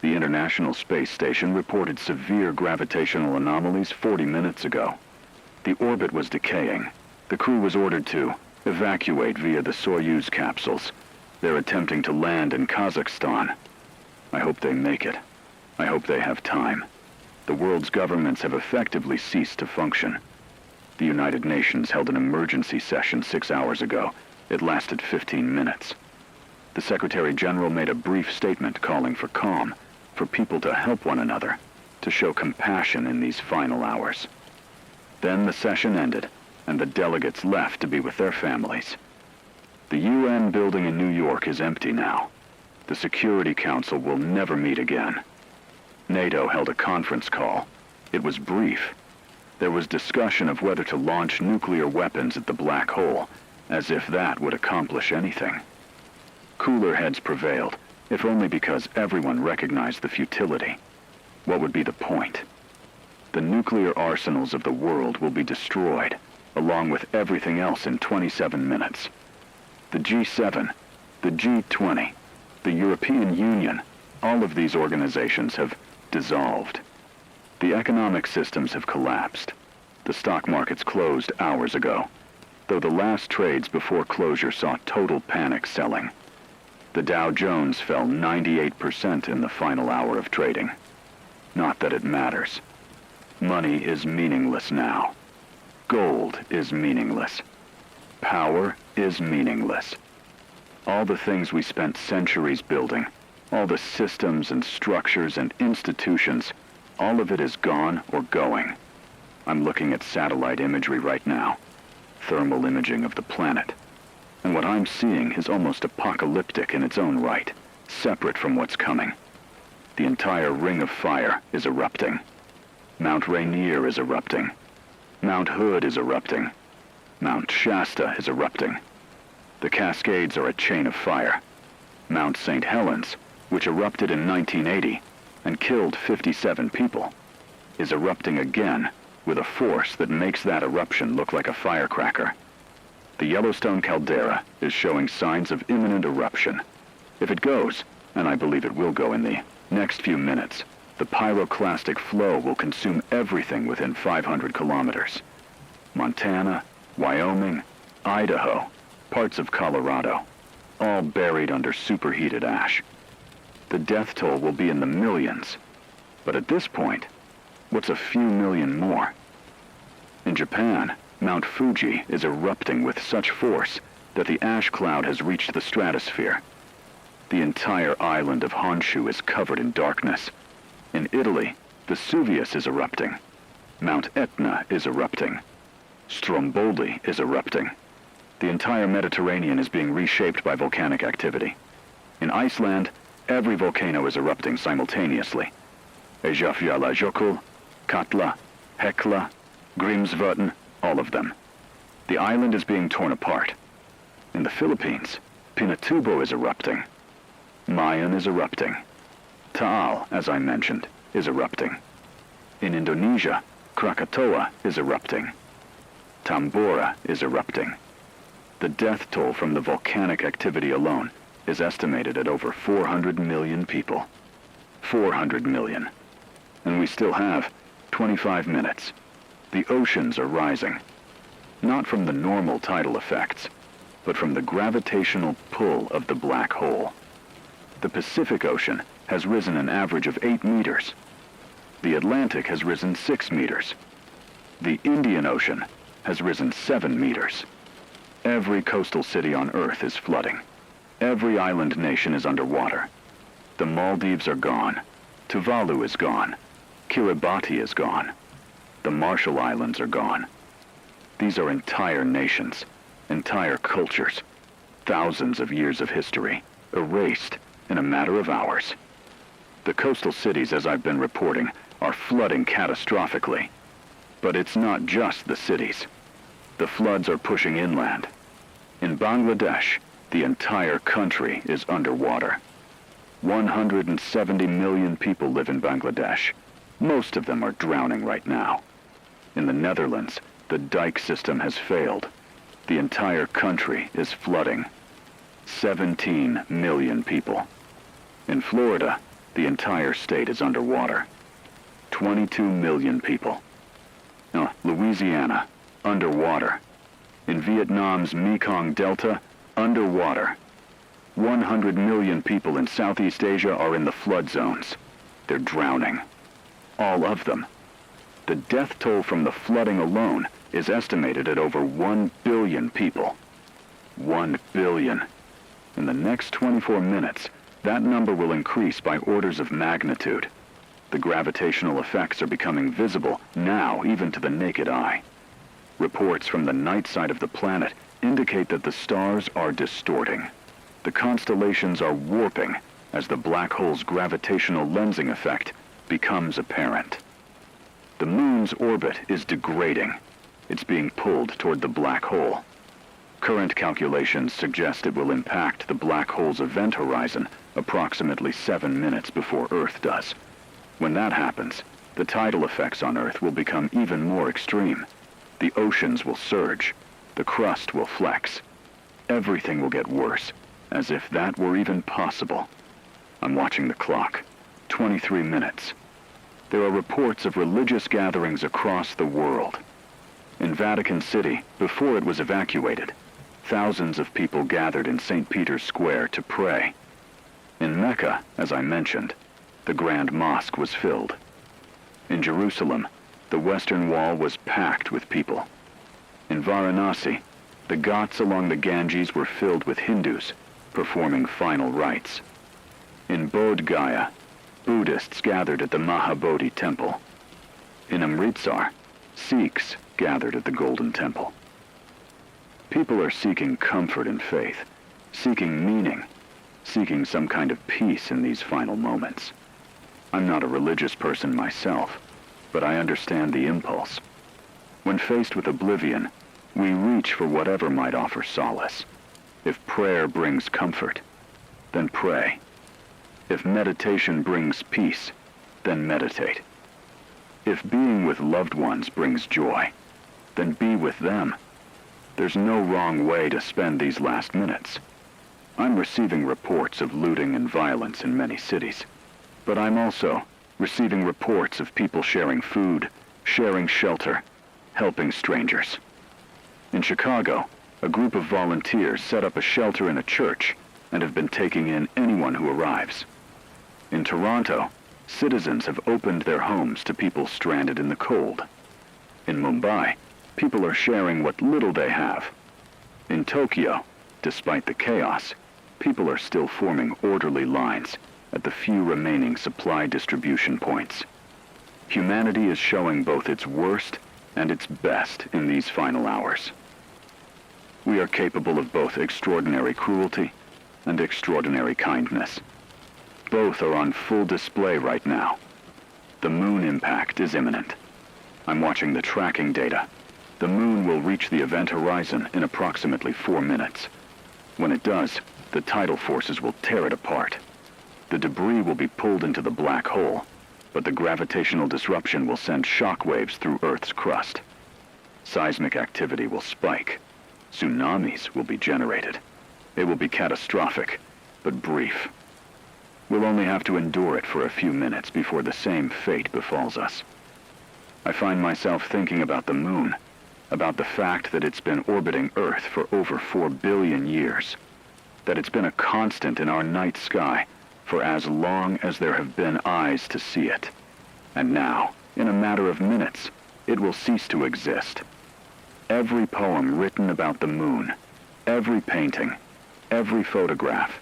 [SPEAKER 1] The International Space Station reported severe gravitational anomalies 40 minutes ago. The orbit was decaying. The crew was ordered to evacuate via the Soyuz capsules. They're attempting to land in Kazakhstan. I hope they make it. I hope they have time. The world's governments have effectively ceased to function. The United Nations held an emergency session 6 hours ago. It lasted 15 minutes. The Secretary General made a brief statement calling for calm, for people to help one another, to show compassion in these final hours. Then the session ended, and the delegates left to be with their families. The UN building in New York is empty now. The Security Council will never meet again. NATO held a conference call. It was brief. There was discussion of whether to launch nuclear weapons at the black hole, as if that would accomplish anything. Cooler heads prevailed, if only because everyone recognized the futility. What would be the point? The nuclear arsenals of the world will be destroyed, along with everything else in 27 minutes. The G7, the G20, the European Union, all of these organizations have dissolved. The economic systems have collapsed. The stock markets closed hours ago, though the last trades before closure saw total panic selling. The Dow Jones fell 98% in the final hour of trading. Not that it matters. Money is meaningless now. Gold is meaningless. Power is meaningless. All the things we spent centuries building, all the systems and structures and institutions, all of it is gone or going. I'm looking at satellite imagery right now, thermal imaging of the planet. And what I'm seeing is almost apocalyptic in its own right, separate from what's coming. The entire ring of fire is erupting. Mount Rainier is erupting. Mount Hood is erupting. Mount Shasta is erupting. The Cascades are a chain of fire. Mount St. Helens, which erupted in 1980 and killed 57 people, is erupting again with a force that makes that eruption look like a firecracker. The Yellowstone caldera is showing signs of imminent eruption. If it goes, and I believe it will go in the next few minutes, the pyroclastic flow will consume everything within 500 kilometers. Montana, Wyoming, Idaho, parts of Colorado, all buried under superheated ash. The death toll will be in the millions. But at this point, what's a few million more? In Japan, Mount Fuji is erupting with such force that the ash cloud has reached the stratosphere. The entire island of Honshu is covered in darkness. In Italy, Vesuvius is erupting. Mount Etna is erupting. Stromboli is erupting. The entire Mediterranean is being reshaped by volcanic activity. In Iceland, every volcano is erupting simultaneously. Eyjafjallajökull, Katla, Hekla, Grímsvötn, all of them. The island is being torn apart. In the Philippines, Pinatubo is erupting. Mayon is erupting. Taal, as I mentioned, is erupting. In Indonesia, Krakatoa is erupting. Tambora is erupting. The death toll from the volcanic activity alone is estimated at over 400 million people. 400 million. And we still have 25 minutes. The oceans are rising. Not from the normal tidal effects, but from the gravitational pull of the black hole. The Pacific Ocean has risen an average of 8 meters. The Atlantic has risen 6 meters. The Indian Ocean has risen 7 meters. Every coastal city on Earth is flooding. Every island nation is underwater. The Maldives are gone. Tuvalu is gone. Kiribati is gone. The Marshall Islands are gone. These are entire nations, entire cultures, thousands of years of history, erased in a matter of hours. The coastal cities, as I've been reporting, are flooding catastrophically. But it's not just the cities. The floods are pushing inland. In Bangladesh, the entire country is underwater. 170 million people live in Bangladesh. Most of them are drowning right now. In the Netherlands, the dike system has failed. The entire country is flooding. 17 million people. In Florida, the entire state is underwater. 22 million people. Now, Louisiana, underwater. In Vietnam's Mekong Delta, underwater. 100 million people in Southeast Asia are in the flood zones. They're drowning. All of them. The death toll from the flooding alone is estimated at over 1 billion people. 1 billion. In the next 24 minutes, that number will increase by orders of magnitude. The gravitational effects are becoming visible now even to the naked eye. Reports from the night side of the planet indicate that the stars are distorting. The constellations are warping as the black hole's gravitational lensing effect becomes apparent. The moon's orbit is degrading. It's being pulled toward the black hole. Current calculations suggest it will impact the black hole's event horizon approximately 7 minutes before Earth does. When that happens, the tidal effects on Earth will become even more extreme. The oceans will surge. The crust will flex. Everything will get worse, as if that were even possible. I'm watching the clock. 23 minutes. There are reports of religious gatherings across the world. In Vatican City, before it was evacuated, thousands of people gathered in St. Peter's Square to pray. In Mecca, as I mentioned, the Grand Mosque was filled. In Jerusalem, the Western Wall was packed with people. In Varanasi, the ghats along the Ganges were filled with Hindus performing final rites. In Bodh Gaya, Buddhists gathered at the Mahabodhi Temple. In Amritsar, Sikhs gathered at the Golden Temple. People are seeking comfort and faith, seeking meaning, seeking some kind of peace in these final moments. I'm not a religious person myself, but I understand the impulse. When faced with oblivion, we reach for whatever might offer solace. If prayer brings comfort, then pray. If meditation brings peace, then meditate. If being with loved ones brings joy, then be with them. There's no wrong way to spend these last minutes. I'm receiving reports of looting and violence in many cities, but I'm also receiving reports of people sharing food, sharing shelter, helping strangers. In Chicago, a group of volunteers set up a shelter in a church and have been taking in anyone who arrives. In Toronto, citizens have opened their homes to people stranded in the cold. In Mumbai, people are sharing what little they have. In Tokyo, despite the chaos, people are still forming orderly lines at the few remaining supply distribution points. Humanity is showing both its worst and its best in these final hours. We are capable of both extraordinary cruelty and extraordinary kindness. Both are on full display right now. The moon impact is imminent. I'm watching the tracking data. The moon will reach the event horizon in approximately 4 minutes. When it does, the tidal forces will tear it apart. The debris will be pulled into the black hole, but the gravitational disruption will send shock waves through Earth's crust. Seismic activity will spike. Tsunamis will be generated. It will be catastrophic, but brief. We'll only have to endure it for a few minutes before the same fate befalls us. I find myself thinking about the moon, about the fact that it's been orbiting Earth for over 4 billion years, that it's been a constant in our night sky for as long as there have been eyes to see it. And now, in a matter of minutes, it will cease to exist. Every poem written about the moon, every painting, every photograph,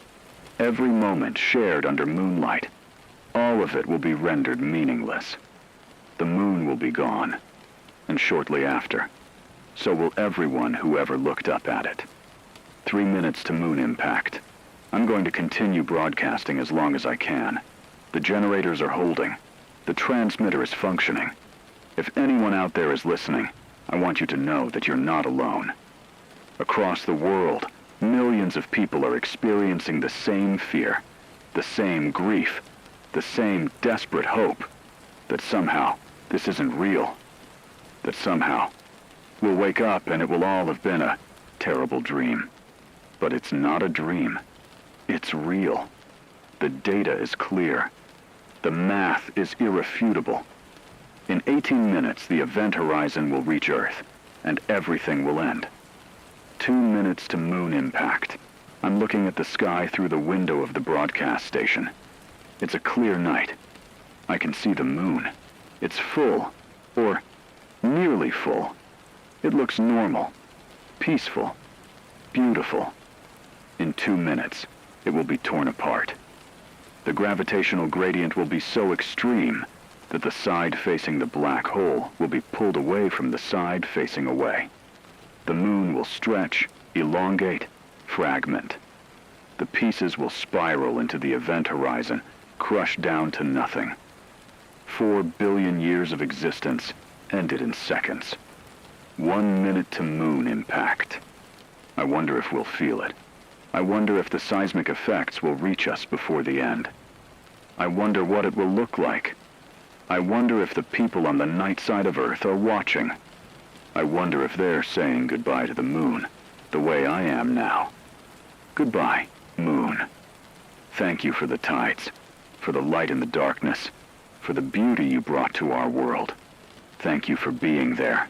[SPEAKER 1] every moment shared under moonlight, all of it will be rendered meaningless. The moon will be gone, and shortly after, so will everyone who ever looked up at it. 3 minutes to moon impact. I'm going to continue broadcasting as long as I can. The generators are holding. The transmitter is functioning. If anyone out there is listening, I want you to know that you're not alone. Across the world, millions of people are experiencing the same fear, the same grief, the same desperate hope that somehow this isn't real, that somehow we'll wake up and it will all have been a terrible dream. But it's not a dream. It's real. The data is clear. The math is irrefutable. In 18 minutes, the event horizon will reach Earth, and everything will end. 2 minutes to moon impact. I'm looking at the sky through the window of the broadcast station. It's a clear night. I can see the moon. It's full, or nearly full. It looks normal, peaceful, beautiful. In 2 minutes, it will be torn apart. The gravitational gradient will be so extreme that the side facing the black hole will be pulled away from the side facing away. The moon will stretch, elongate, fragment. The pieces will spiral into the event horizon, crushed down to nothing. 4 billion years of existence ended in seconds. 1 minute to moon impact. I wonder if we'll feel it. I wonder if the seismic effects will reach us before the end. I wonder what it will look like. I wonder if the people on the night side of Earth are watching. I wonder if they're saying goodbye to the moon, the way I am now. Goodbye, moon. Thank you for the tides, for the light in the darkness, for the beauty you brought to our world. Thank you for being there.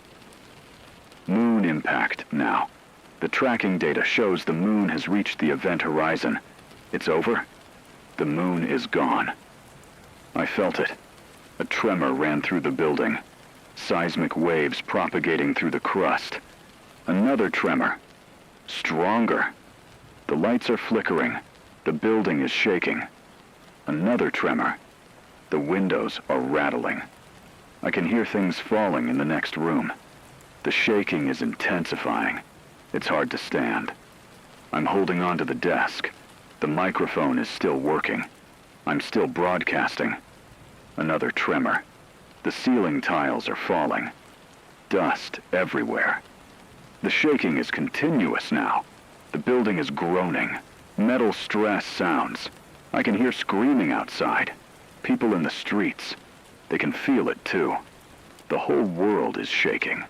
[SPEAKER 1] Moon impact now. The tracking data shows the moon has reached the event horizon. It's over. The moon is gone. I felt it. A tremor ran through the building. Seismic waves propagating through the crust. Another tremor. Stronger. The lights are flickering. The building is shaking. Another tremor. The windows are rattling. I can hear things falling in the next room. The shaking is intensifying. It's hard to stand. I'm holding on to the desk. The microphone is still working. I'm still broadcasting. Another tremor. The ceiling tiles are falling. dust everywhere. The shaking is continuous now. The building is groaning. Metal stress sounds. I can hear screaming outside. People in the streets. They can feel it too. The whole world is shaking.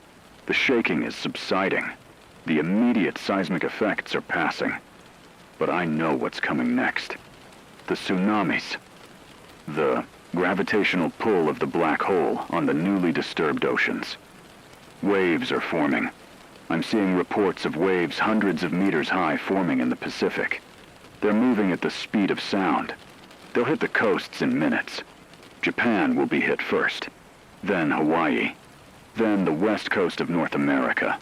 [SPEAKER 1] The shaking is subsiding. The immediate seismic effects are passing. But I know what's coming next. The tsunamis. The gravitational pull of the black hole on the newly disturbed oceans. Waves are forming. I'm seeing reports of waves hundreds of meters high forming in the Pacific. They're moving at the speed of sound. They'll hit the coasts in minutes. Japan will be hit first. Then Hawaii. Then the west coast of North America.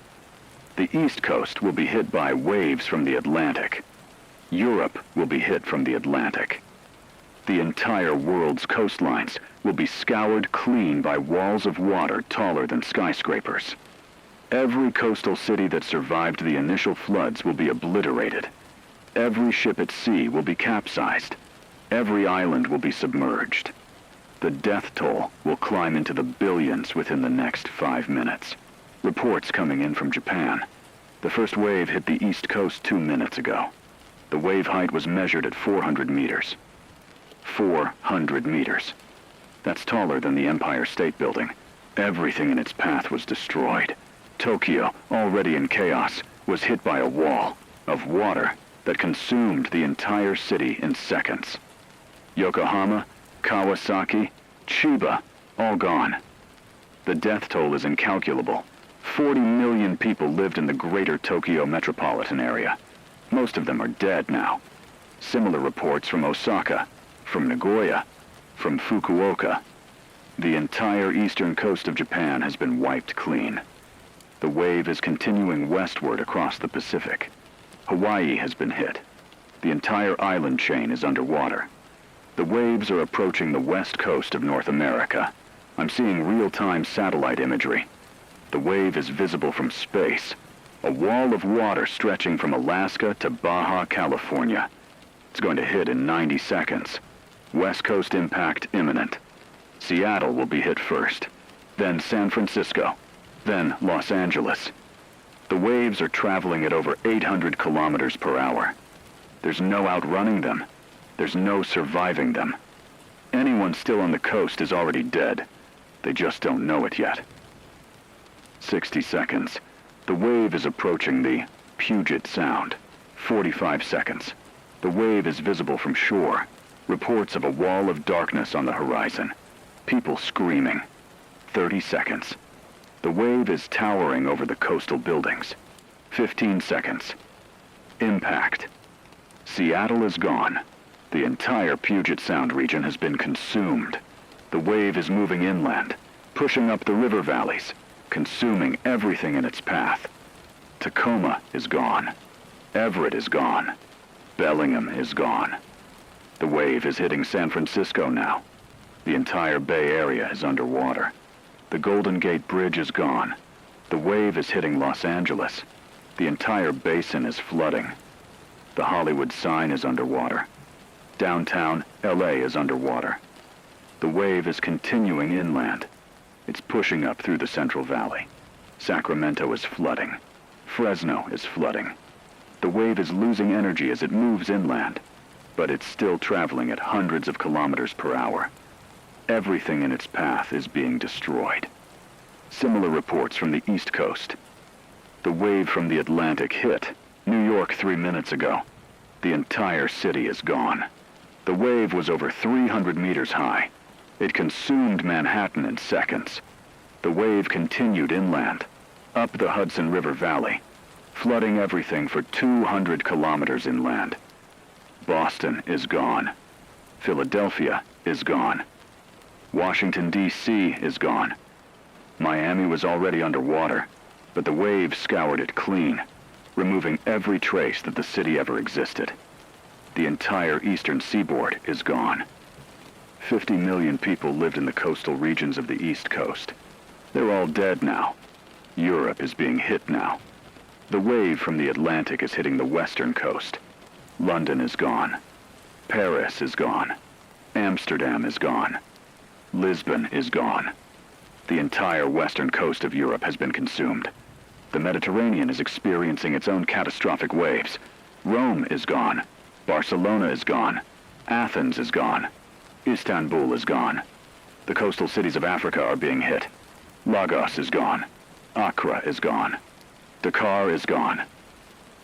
[SPEAKER 1] The east coast will be hit by waves from the Atlantic. Europe will be hit from the Atlantic. The entire world's coastlines will be scoured clean by walls of water taller than skyscrapers. Every coastal city that survived the initial floods will be obliterated. Every ship at sea will be capsized. Every island will be submerged. The death toll will climb into the billions within the next 5 minutes. Reports coming in from Japan. The first wave hit the east coast 2 minutes ago. The wave height was measured at 400 meters. 400 meters. That's taller than the Empire State Building. Everything in its path was destroyed. Tokyo, already in chaos, was hit by a wall of water that consumed the entire city in seconds. Yokohama, Kawasaki, Chiba, all gone. The death toll is incalculable. 40 million people lived in the greater Tokyo metropolitan area. Most of them are dead now. Similar reports from Osaka, from Nagoya, from Fukuoka. The entire eastern coast of Japan has been wiped clean. The wave is continuing westward across the Pacific. Hawaii has been hit. The entire island chain is underwater. The waves are approaching the west coast of North America. I'm seeing real-time satellite imagery. The wave is visible from space. A wall of water stretching from Alaska to Baja California. It's going to hit in 90 seconds. West Coast impact imminent. Seattle will be hit first. Then San Francisco. Then Los Angeles. The waves are traveling at over 800 kilometers per hour. There's no outrunning them. There's no surviving them. Anyone still on the coast is already dead. They just don't know it yet. 60 seconds. The wave is approaching the Puget Sound. 45 seconds. The wave is visible from shore. Reports of a wall of darkness on the horizon. People screaming. 30 seconds. The wave is towering over the coastal buildings. 15 seconds. Impact. Seattle is gone. The entire Puget Sound region has been consumed. The wave is moving inland, pushing up the river valleys, consuming everything in its path. Tacoma is gone. Everett is gone. Bellingham is gone. The wave is hitting San Francisco now. The entire Bay Area is underwater. The Golden Gate Bridge is gone. The wave is hitting Los Angeles. The entire basin is flooding. The Hollywood sign is underwater. Downtown LA is underwater. The wave is continuing inland. It's pushing up through the Central Valley. Sacramento is flooding. Fresno is flooding. The wave is losing energy as it moves inland, but it's still traveling at hundreds of kilometers per hour. Everything in its path is being destroyed. Similar reports from the East Coast. The wave from the Atlantic hit New York 3 minutes ago. The entire city is gone. The wave was over 300 meters high. It consumed Manhattan in seconds. The wave continued inland, up the Hudson River Valley, flooding everything for 200 kilometers inland. Boston is gone. Philadelphia is gone. Washington, D.C. is gone. Miami was already underwater, but the wave scoured it clean, removing every trace that the city ever existed. The entire eastern seaboard is gone. 50 million people lived in the coastal regions of the East Coast. They're all dead now. Europe is being hit now. The wave from the Atlantic is hitting the western coast. London is gone. Paris is gone. Amsterdam is gone. Lisbon is gone. The entire western coast of Europe has been consumed. The Mediterranean is experiencing its own catastrophic waves. Rome is gone. Barcelona is gone. Athens is gone. Istanbul is gone. The coastal cities of Africa are being hit. Lagos is gone. Accra is gone. Dakar is gone.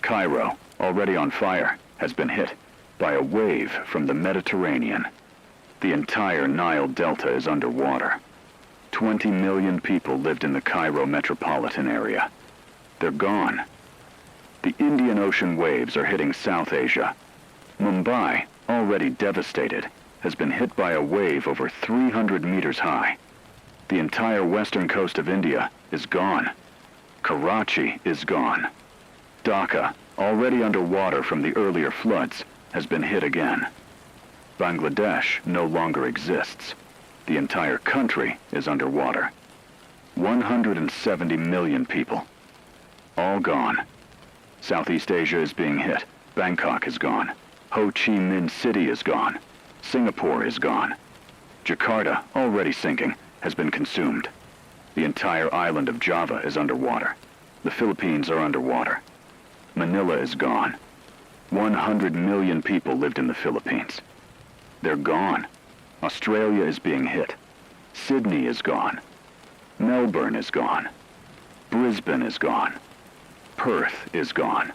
[SPEAKER 1] Cairo, already on fire, has been hit by a wave from the Mediterranean. The entire Nile Delta is underwater. 20 million people lived in the Cairo metropolitan area. They're gone. The Indian Ocean waves are hitting South Asia. Mumbai, already devastated, has been hit by a wave over 300 meters high. The entire western coast of India is gone. Karachi is gone. Dhaka, already underwater from the earlier floods, has been hit again. Bangladesh no longer exists. The entire country is underwater. 170 million people. All gone. Southeast Asia is being hit. Bangkok is gone. Ho Chi Minh City is gone. Singapore is gone. Jakarta, already sinking, has been consumed. The entire island of Java is underwater. The Philippines are underwater. Manila is gone. 100 million people lived in the Philippines. They're gone. Australia is being hit. Sydney is gone. Melbourne is gone. Brisbane is gone. Perth is gone.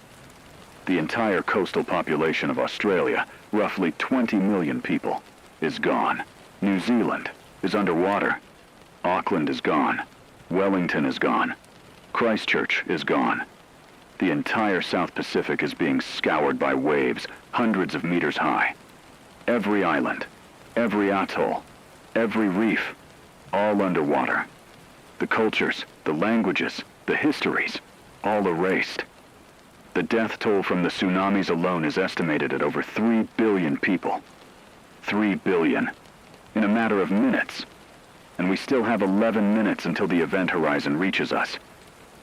[SPEAKER 1] The entire coastal population of Australia, roughly 20 million people, is gone. New Zealand is underwater. Auckland is gone. Wellington is gone. Christchurch is gone. The entire South Pacific is being scoured by waves, hundreds of meters high. Every island, every atoll, every reef, all underwater. The cultures, the languages, the histories, all erased. The death toll from the tsunamis alone is estimated at over 3 billion people. 3 billion. In a matter of minutes. And we still have 11 minutes until the event horizon reaches us.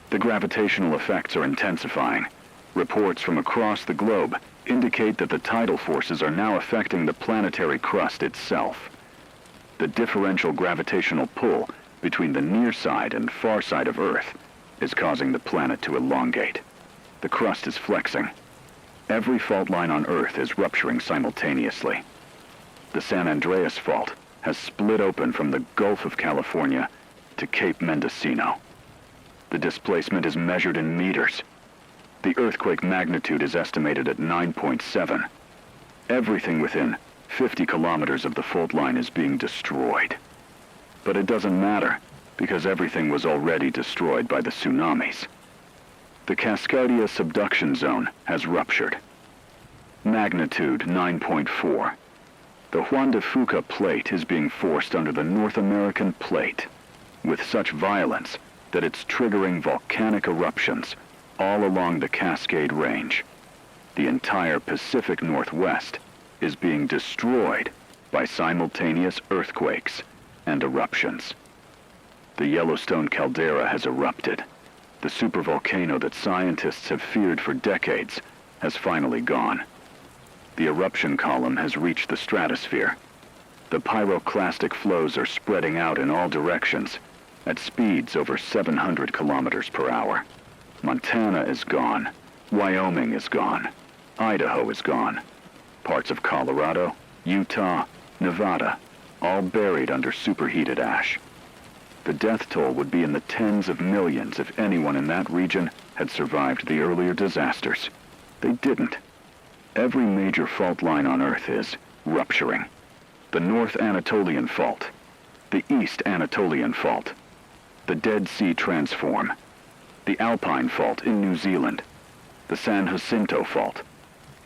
[SPEAKER 1] The gravitational effects are intensifying. Reports from across the globe indicate that the tidal forces are now affecting the planetary crust itself. The differential gravitational pull between the near side and far side of Earth is causing the planet to elongate. The crust is flexing. Every fault line on Earth is rupturing simultaneously. The San Andreas Fault has split open from the Gulf of California to Cape Mendocino. The displacement is measured in meters. The earthquake magnitude is estimated at 9.7. Everything within 50 kilometers of the fault line is being destroyed. But it doesn't matter, because everything was already destroyed by the tsunamis. The Cascadia subduction zone has ruptured. Magnitude 9.4. The Juan de Fuca plate is being forced under the North American plate with such violence that it's triggering volcanic eruptions all along the Cascade Range. The entire Pacific Northwest is being destroyed by simultaneous earthquakes and eruptions. The Yellowstone caldera has erupted. The supervolcano that scientists have feared for decades has finally gone. The eruption column has reached the stratosphere. The pyroclastic flows are spreading out in all directions at speeds over 700 kilometers per hour. Montana is gone. Wyoming is gone. Idaho is gone. Parts of Colorado, Utah, Nevada, all buried under superheated ash. The death toll would be in the tens of millions if anyone in that region had survived the earlier disasters. They didn't. Every major fault line on Earth is rupturing. The North Anatolian Fault, the East Anatolian Fault, the Dead Sea Transform, the Alpine Fault in New Zealand, the San Jacinto Fault,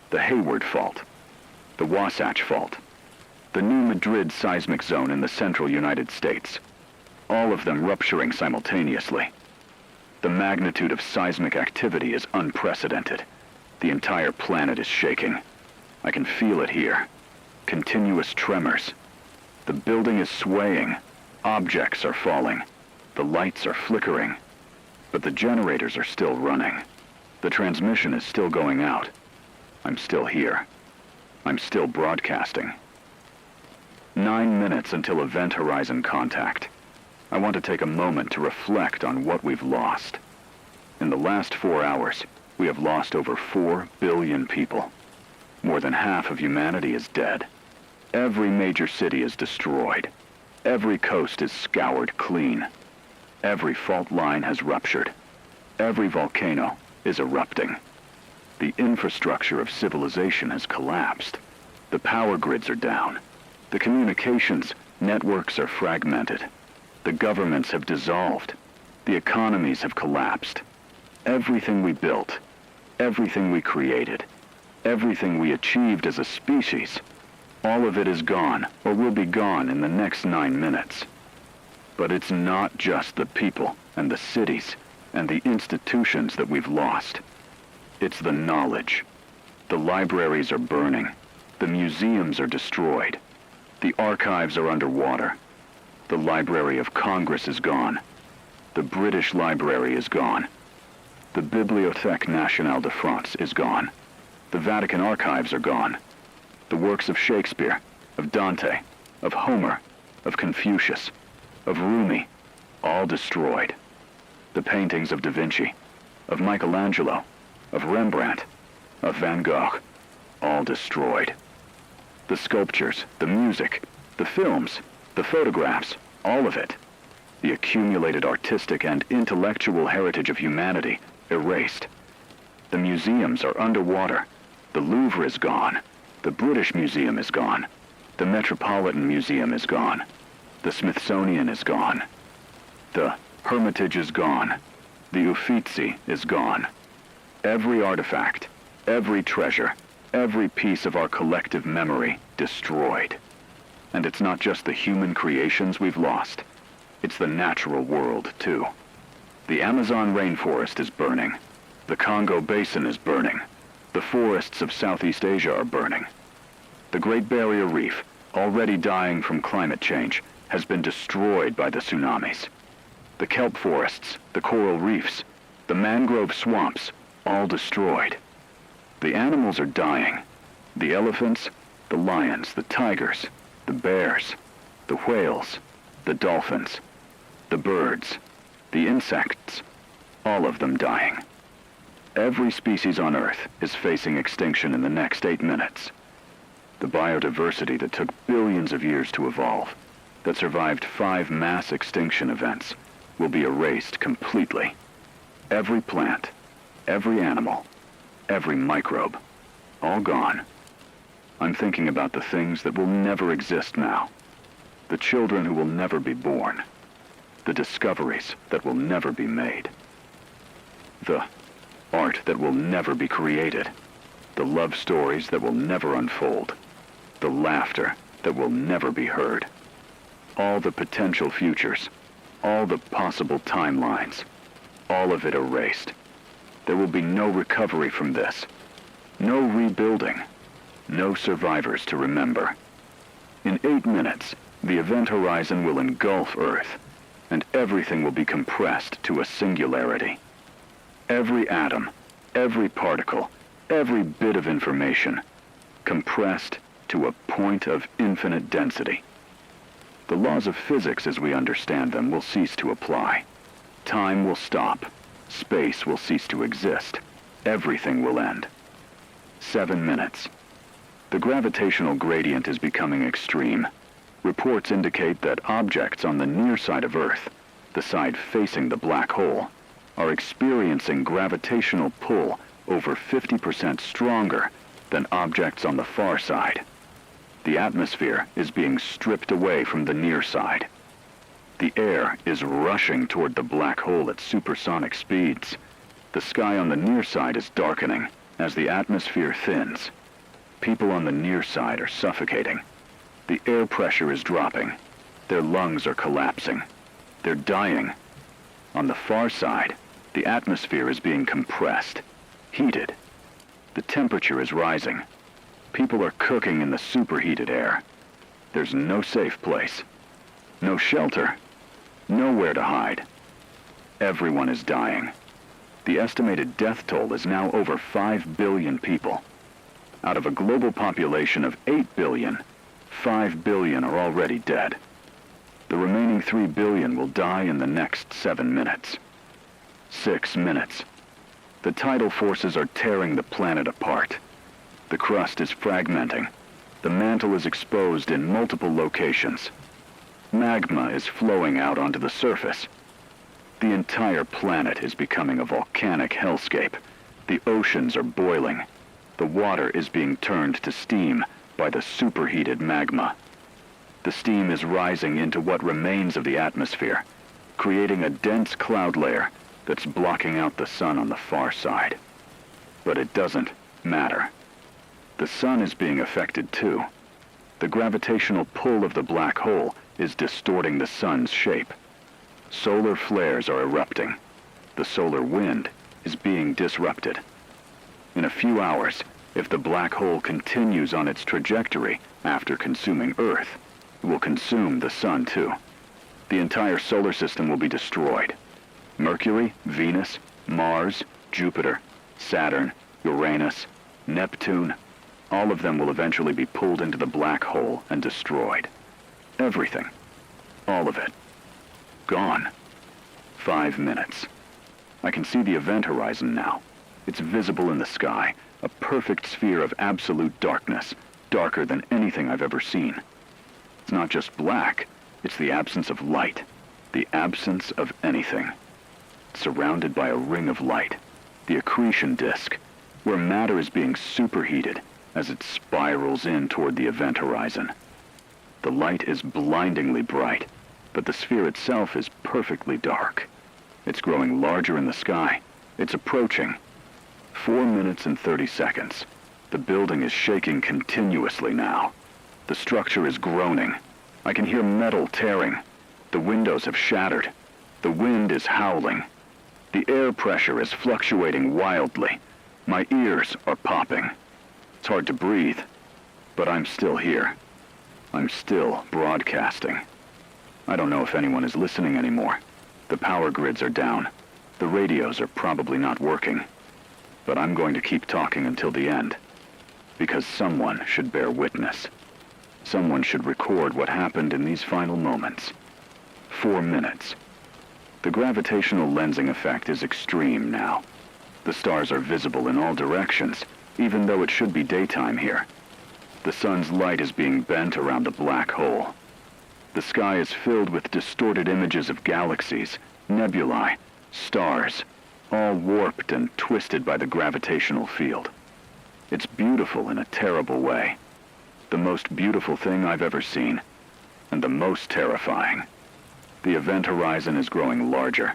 [SPEAKER 1] the Hayward Fault, the Wasatch Fault, the New Madrid seismic zone in the central United States, all of them rupturing simultaneously. The magnitude of seismic activity is unprecedented. The entire planet is shaking. I can feel it here. Continuous tremors. The building is swaying. Objects are falling. The lights are flickering. But the generators are still running. The transmission is still going out. I'm still here. I'm still broadcasting. 9 minutes until event horizon contact. I want to take a moment to reflect on what we've lost. In the last 4 hours, we have lost over 4 billion people. More than half of humanity is dead. Every major city is destroyed. Every coast is scoured clean. Every fault line has ruptured. Every volcano is erupting. The infrastructure of civilization has collapsed. The power grids are down. The communications networks are fragmented. The governments have dissolved. The economies have collapsed. Everything we built, everything we created, everything we achieved as a species, all of it is gone or will be gone in the next 9 minutes. But it's not just the people and the cities and the institutions that we've lost. It's the knowledge. The libraries are burning. The museums are destroyed. The archives are underwater. The Library of Congress is gone. The British Library is gone. The Bibliothèque Nationale de France is gone. The Vatican archives are gone. The works of Shakespeare, of Dante, of Homer, of Confucius, of Rumi, all destroyed. The paintings of Da Vinci, of Michelangelo, of Rembrandt, of Van Gogh, all destroyed. The sculptures, the music, the films, the photographs, all of it. The accumulated artistic and intellectual heritage of humanity erased. The museums are underwater. The Louvre is gone. The British Museum is gone. The Metropolitan Museum is gone. The Smithsonian is gone. The Hermitage is gone. The Uffizi is gone. Every artifact, every treasure, every piece of our collective memory destroyed. And it's not just the human creations we've lost. It's the natural world, too. The Amazon rainforest is burning. The Congo Basin is burning. The forests of Southeast Asia are burning. The Great Barrier Reef, already dying from climate change, has been destroyed by the tsunamis. The kelp forests, the coral reefs, the mangrove swamps, all destroyed. The animals are dying. The elephants, the lions, the tigers, the bears, the whales, the dolphins, the birds, the insects, all of them dying. Every species on Earth is facing extinction in the next 8 minutes. The biodiversity that took billions of years to evolve, that survived 5 mass extinction events, will be erased completely. Every plant, every animal, every microbe, all gone. I'm thinking about the things that will never exist now. The children who will never be born. The discoveries that will never be made. The art that will never be created. The love stories that will never unfold. The laughter that will never be heard. All the potential futures. All the possible timelines. All of it erased. There will be no recovery from this. No rebuilding. No survivors to remember. In 8 minutes, the event horizon will engulf Earth, and everything will be compressed to a singularity. Every atom, every particle, every bit of information, compressed to a point of infinite density. The laws of physics as we understand them will cease to apply. Time will stop. Space will cease to exist. Everything will end. 7 minutes. The gravitational gradient is becoming extreme. Reports indicate that objects on the near side of Earth, the side facing the black hole, are experiencing gravitational pull over 50% stronger than objects on the far side. The atmosphere is being stripped away from the near side. The air is rushing toward the black hole at supersonic speeds. The sky on the near side is darkening as the atmosphere thins. People on the near side are suffocating. The air pressure is dropping. Their lungs are collapsing. They're dying. On the far side, the atmosphere is being compressed, heated. The temperature is rising. People are cooking in the superheated air. There's no safe place. No shelter. Nowhere to hide. Everyone is dying. The estimated death toll is now over 5 billion people. Out of a global population of 8 billion, 5 billion are already dead. The remaining 3 billion will die in the next 7 minutes. 6 minutes. The tidal forces are tearing the planet apart. The crust is fragmenting. The mantle is exposed in multiple locations. Magma is flowing out onto the surface. The entire planet is becoming a volcanic hellscape. The oceans are boiling. The water is being turned to steam by the superheated magma. The steam is rising into what remains of the atmosphere, creating a dense cloud layer that's blocking out the sun on the far side. But it doesn't matter. The sun is being affected too. The gravitational pull of the black hole is distorting the sun's shape. Solar flares are erupting. The solar wind is being disrupted. In a few hours, if the black hole continues on its trajectory after consuming Earth, it will consume the sun too. The entire solar system will be destroyed. Mercury, Venus, Mars, Jupiter, Saturn, Uranus, Neptune, all of them will eventually be pulled into the black hole and destroyed. Everything. All of it. Gone. 5 minutes. I can see the event horizon now. It's visible in the sky, a perfect sphere of absolute darkness, darker than anything I've ever seen. It's not just black, it's the absence of light, the absence of anything. Surrounded by a ring of light, the accretion disk, where matter is being superheated as it spirals in toward the event horizon. The light is blindingly bright, but the sphere itself is perfectly dark. It's growing larger in the sky. It's approaching. 4 minutes and 30 seconds. The building is shaking continuously now. The structure is groaning. I can hear metal tearing. The windows have shattered. The wind is howling. The air pressure is fluctuating wildly. My ears are popping. It's hard to breathe, but I'm still here. I'm still broadcasting. I don't know if anyone is listening anymore. The power grids are down. The radios are probably not working. But I'm going to keep talking until the end. Because someone should bear witness. Someone should record what happened in these final moments. 4 minutes. The gravitational lensing effect is extreme now. The stars are visible in all directions, even though it should be daytime here. The sun's light is being bent around the black hole. The sky is filled with distorted images of galaxies, nebulae, stars, all warped and twisted by the gravitational field. It's beautiful in a terrible way. The most beautiful thing I've ever seen, and the most terrifying. The event horizon is growing larger.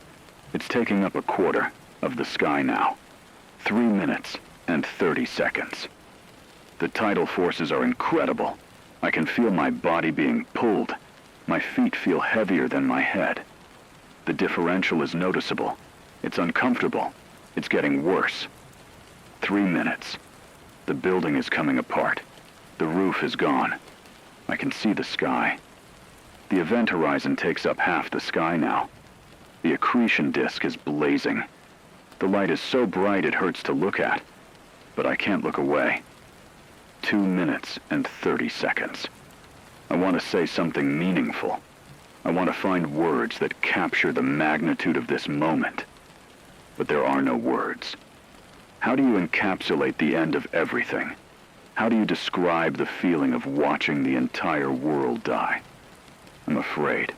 [SPEAKER 1] It's taking up a quarter of the sky now. 3 minutes and 30 seconds. The tidal forces are incredible. I can feel my body being pulled. My feet feel heavier than my head. The differential is noticeable. It's uncomfortable. It's getting worse. 3 minutes. The building is coming apart. The roof is gone. I can see the sky. The event horizon takes up half the sky now. The accretion disk is blazing. The light is so bright it hurts to look at, but I can't look away. 2 minutes and 30 seconds. I want to say something meaningful. I want to find words that capture the magnitude of this moment. But there are no words. How do you encapsulate the end of everything? How do you describe the feeling of watching the entire world die? I'm afraid.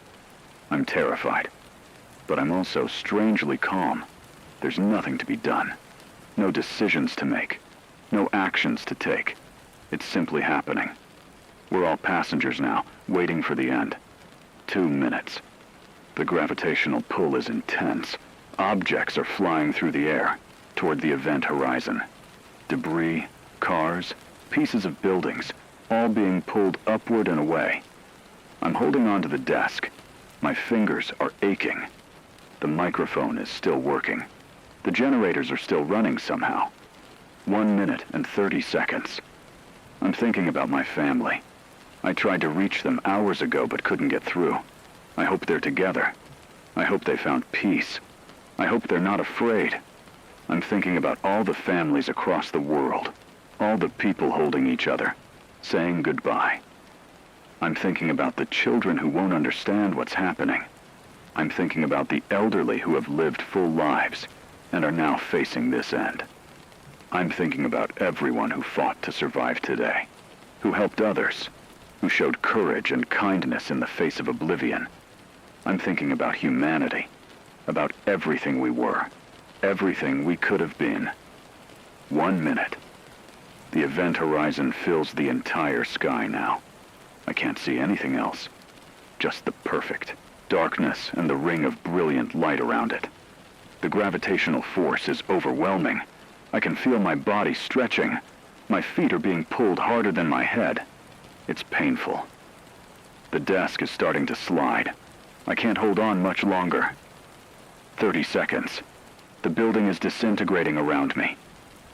[SPEAKER 1] I'm terrified. But I'm also strangely calm. There's nothing to be done. No decisions to make. No actions to take. It's simply happening. We're all passengers now, waiting for the end. 2 minutes. The gravitational pull is intense. Objects are flying through the air, toward the event horizon. Debris, cars, pieces of buildings, all being pulled upward and away. I'm holding onto the desk. My fingers are aching. The microphone is still working. The generators are still running somehow. 1 minute and 30 seconds. I'm thinking about my family. I tried to reach them hours ago but couldn't get through. I hope they're together. I hope they found peace. I hope they're not afraid. I'm thinking about all the families across the world. All the people holding each other, saying goodbye. I'm thinking about the children who won't understand what's happening. I'm thinking about the elderly who have lived full lives and are now facing this end. I'm thinking about everyone who fought to survive today, who helped others, who showed courage and kindness in the face of oblivion. I'm thinking about humanity, about everything we were, everything we could have been. 1 minute. The event horizon fills the entire sky now. I can't see anything else. Just the perfect darkness and the ring of brilliant light around it. The gravitational force is overwhelming. I can feel my body stretching. My feet are being pulled harder than my head. It's painful. The desk is starting to slide. I can't hold on much longer. 30 seconds. The building is disintegrating around me.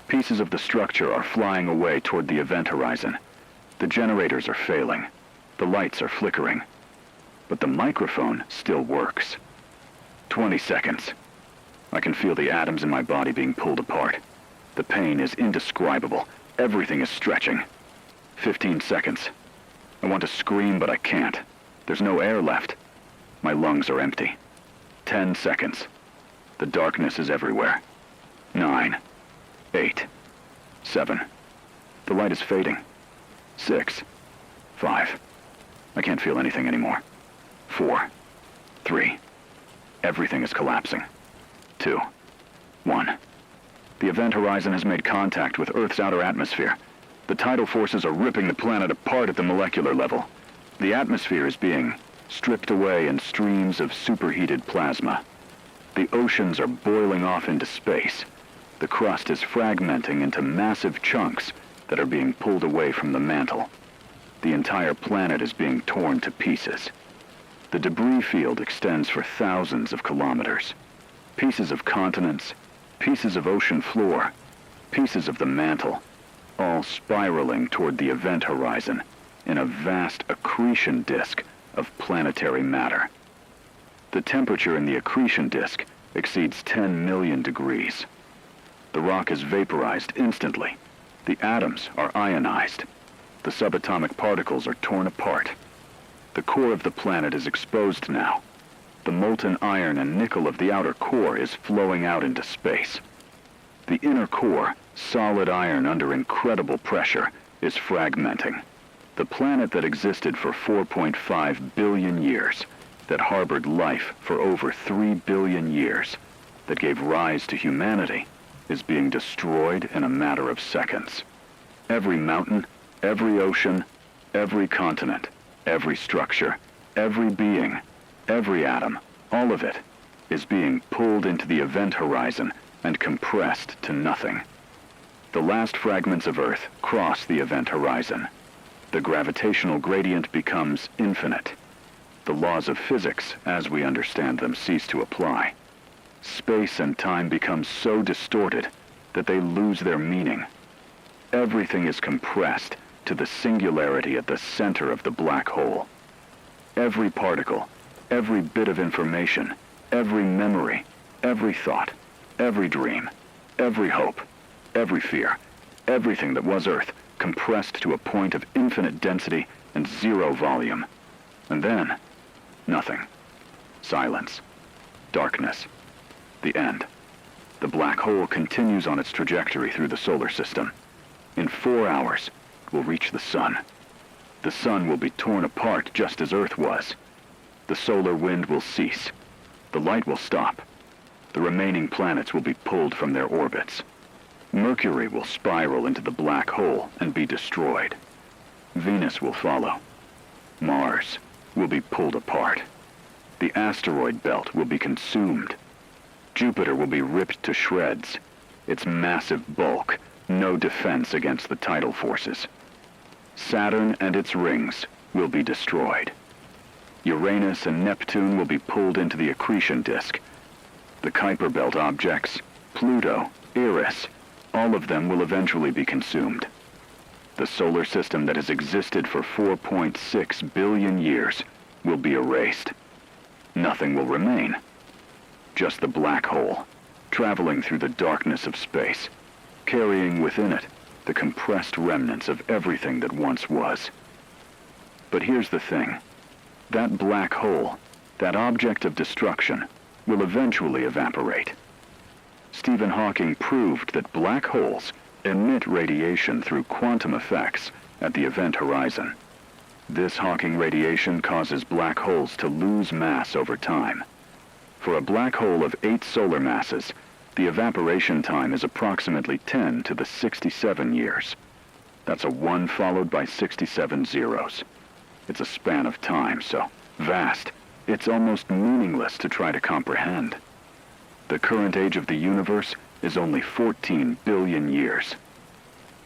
[SPEAKER 1] Pieces of the structure are flying away toward the event horizon. The generators are failing. The lights are flickering. But the microphone still works. 20 seconds. I can feel the atoms in my body being pulled apart. The pain is indescribable. Everything is stretching. 15 seconds. I want to scream, but I can't. There's no air left. My lungs are empty. 10 seconds. The darkness is everywhere. 9, 8, 7. The light is fading. 6, 5. I can't feel anything anymore. 4, 3. Everything is collapsing. 2, 1. The event horizon has made contact with Earth's outer atmosphere. The tidal forces are ripping the planet apart at the molecular level. The atmosphere is being stripped away in streams of superheated plasma. The oceans are boiling off into space. The crust is fragmenting into massive chunks that are being pulled away from the mantle. The entire planet is being torn to pieces. The debris field extends for thousands of kilometers. Pieces of continents, pieces of ocean floor, pieces of the mantle, all spiraling toward the event horizon in a vast accretion disk of planetary matter. The temperature in the accretion disk exceeds 10 million degrees. The rock is vaporized instantly. The atoms are ionized. The subatomic particles are torn apart. The core of the planet is exposed now. The molten iron and nickel of the outer core is flowing out into space. The inner core, solid iron under incredible pressure, is fragmenting. The planet that existed for 4.5 billion years, that harbored life for over 3 billion years, that gave rise to humanity, is being destroyed in a matter of seconds. Every mountain, every ocean, every continent, every structure, every being, every atom, all of it, is being pulled into the event horizon and compressed to nothing. The last fragments of Earth cross the event horizon. The gravitational gradient becomes infinite. The laws of physics, as we understand them, cease to apply. Space and time become so distorted that they lose their meaning. Everything is compressed to the singularity at the center of the black hole. Every particle, every bit of information, every memory, every thought, every dream, every hope, every fear, everything that was Earth compressed to a point of infinite density and zero volume. And then, nothing. Silence. Darkness. The end. The black hole continues on its trajectory through the solar system. In 4 hours, it will reach the sun. The sun will be torn apart just as Earth was. The solar wind will cease. The light will stop. The remaining planets will be pulled from their orbits. Mercury will spiral into the black hole and be destroyed. Venus will follow. Mars will be pulled apart. The asteroid belt will be consumed. Jupiter will be ripped to shreds. Its massive bulk, no defense against the tidal forces. Saturn and its rings will be destroyed. Uranus and Neptune will be pulled into the accretion disk. The Kuiper Belt objects, Pluto, Eris, all of them will eventually be consumed. The solar system that has existed for 4.6 billion years will be erased. Nothing will remain. Just the black hole, traveling through the darkness of space, carrying within it the compressed remnants of everything that once was. But here's the thing. That black hole, that object of destruction, will eventually evaporate. Stephen Hawking proved that black holes emit radiation through quantum effects at the event horizon. This Hawking radiation causes black holes to lose mass over time. For a black hole of 8 solar masses, the evaporation time is approximately 10 to the 67 years. That's a 1 followed by 67 zeros. It's a span of time so vast, it's almost meaningless to try to comprehend. The current age of the universe is only 14 billion years.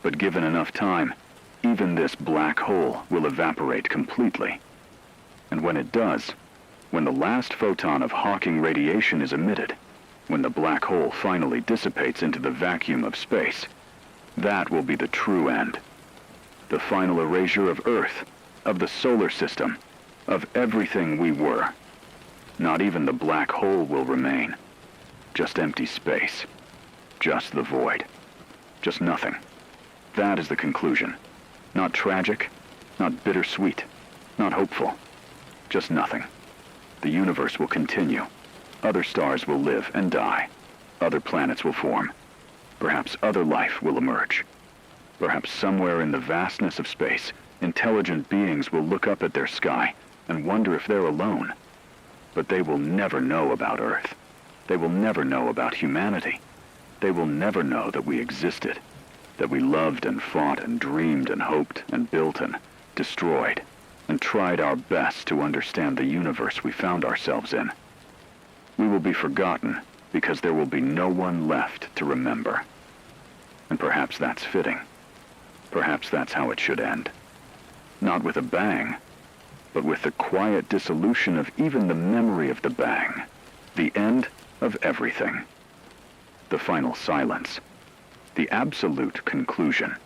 [SPEAKER 1] But given enough time, even this black hole will evaporate completely. And when it does, when the last photon of Hawking radiation is emitted, when the black hole finally dissipates into the vacuum of space, that will be the true end. The final erasure of Earth, of the solar system, of everything we were. Not even the black hole will remain. Just empty space. Just the void. Just nothing. That is the conclusion. Not tragic, not bittersweet, not hopeful. Just nothing. The universe will continue. Other stars will live and die. Other planets will form. Perhaps other life will emerge. Perhaps somewhere in the vastness of space, intelligent beings will look up at their sky and wonder if they're alone. But they will never know about Earth. They will never know about humanity. They will never know that we existed, that we loved and fought and dreamed and hoped and built and destroyed and tried our best to understand the universe we found ourselves in. We will be forgotten because there will be no one left to remember. And perhaps that's fitting. Perhaps that's how it should end. Not with a bang, but with the quiet dissolution of even the memory of the bang. The end of everything. The final silence. The absolute conclusion.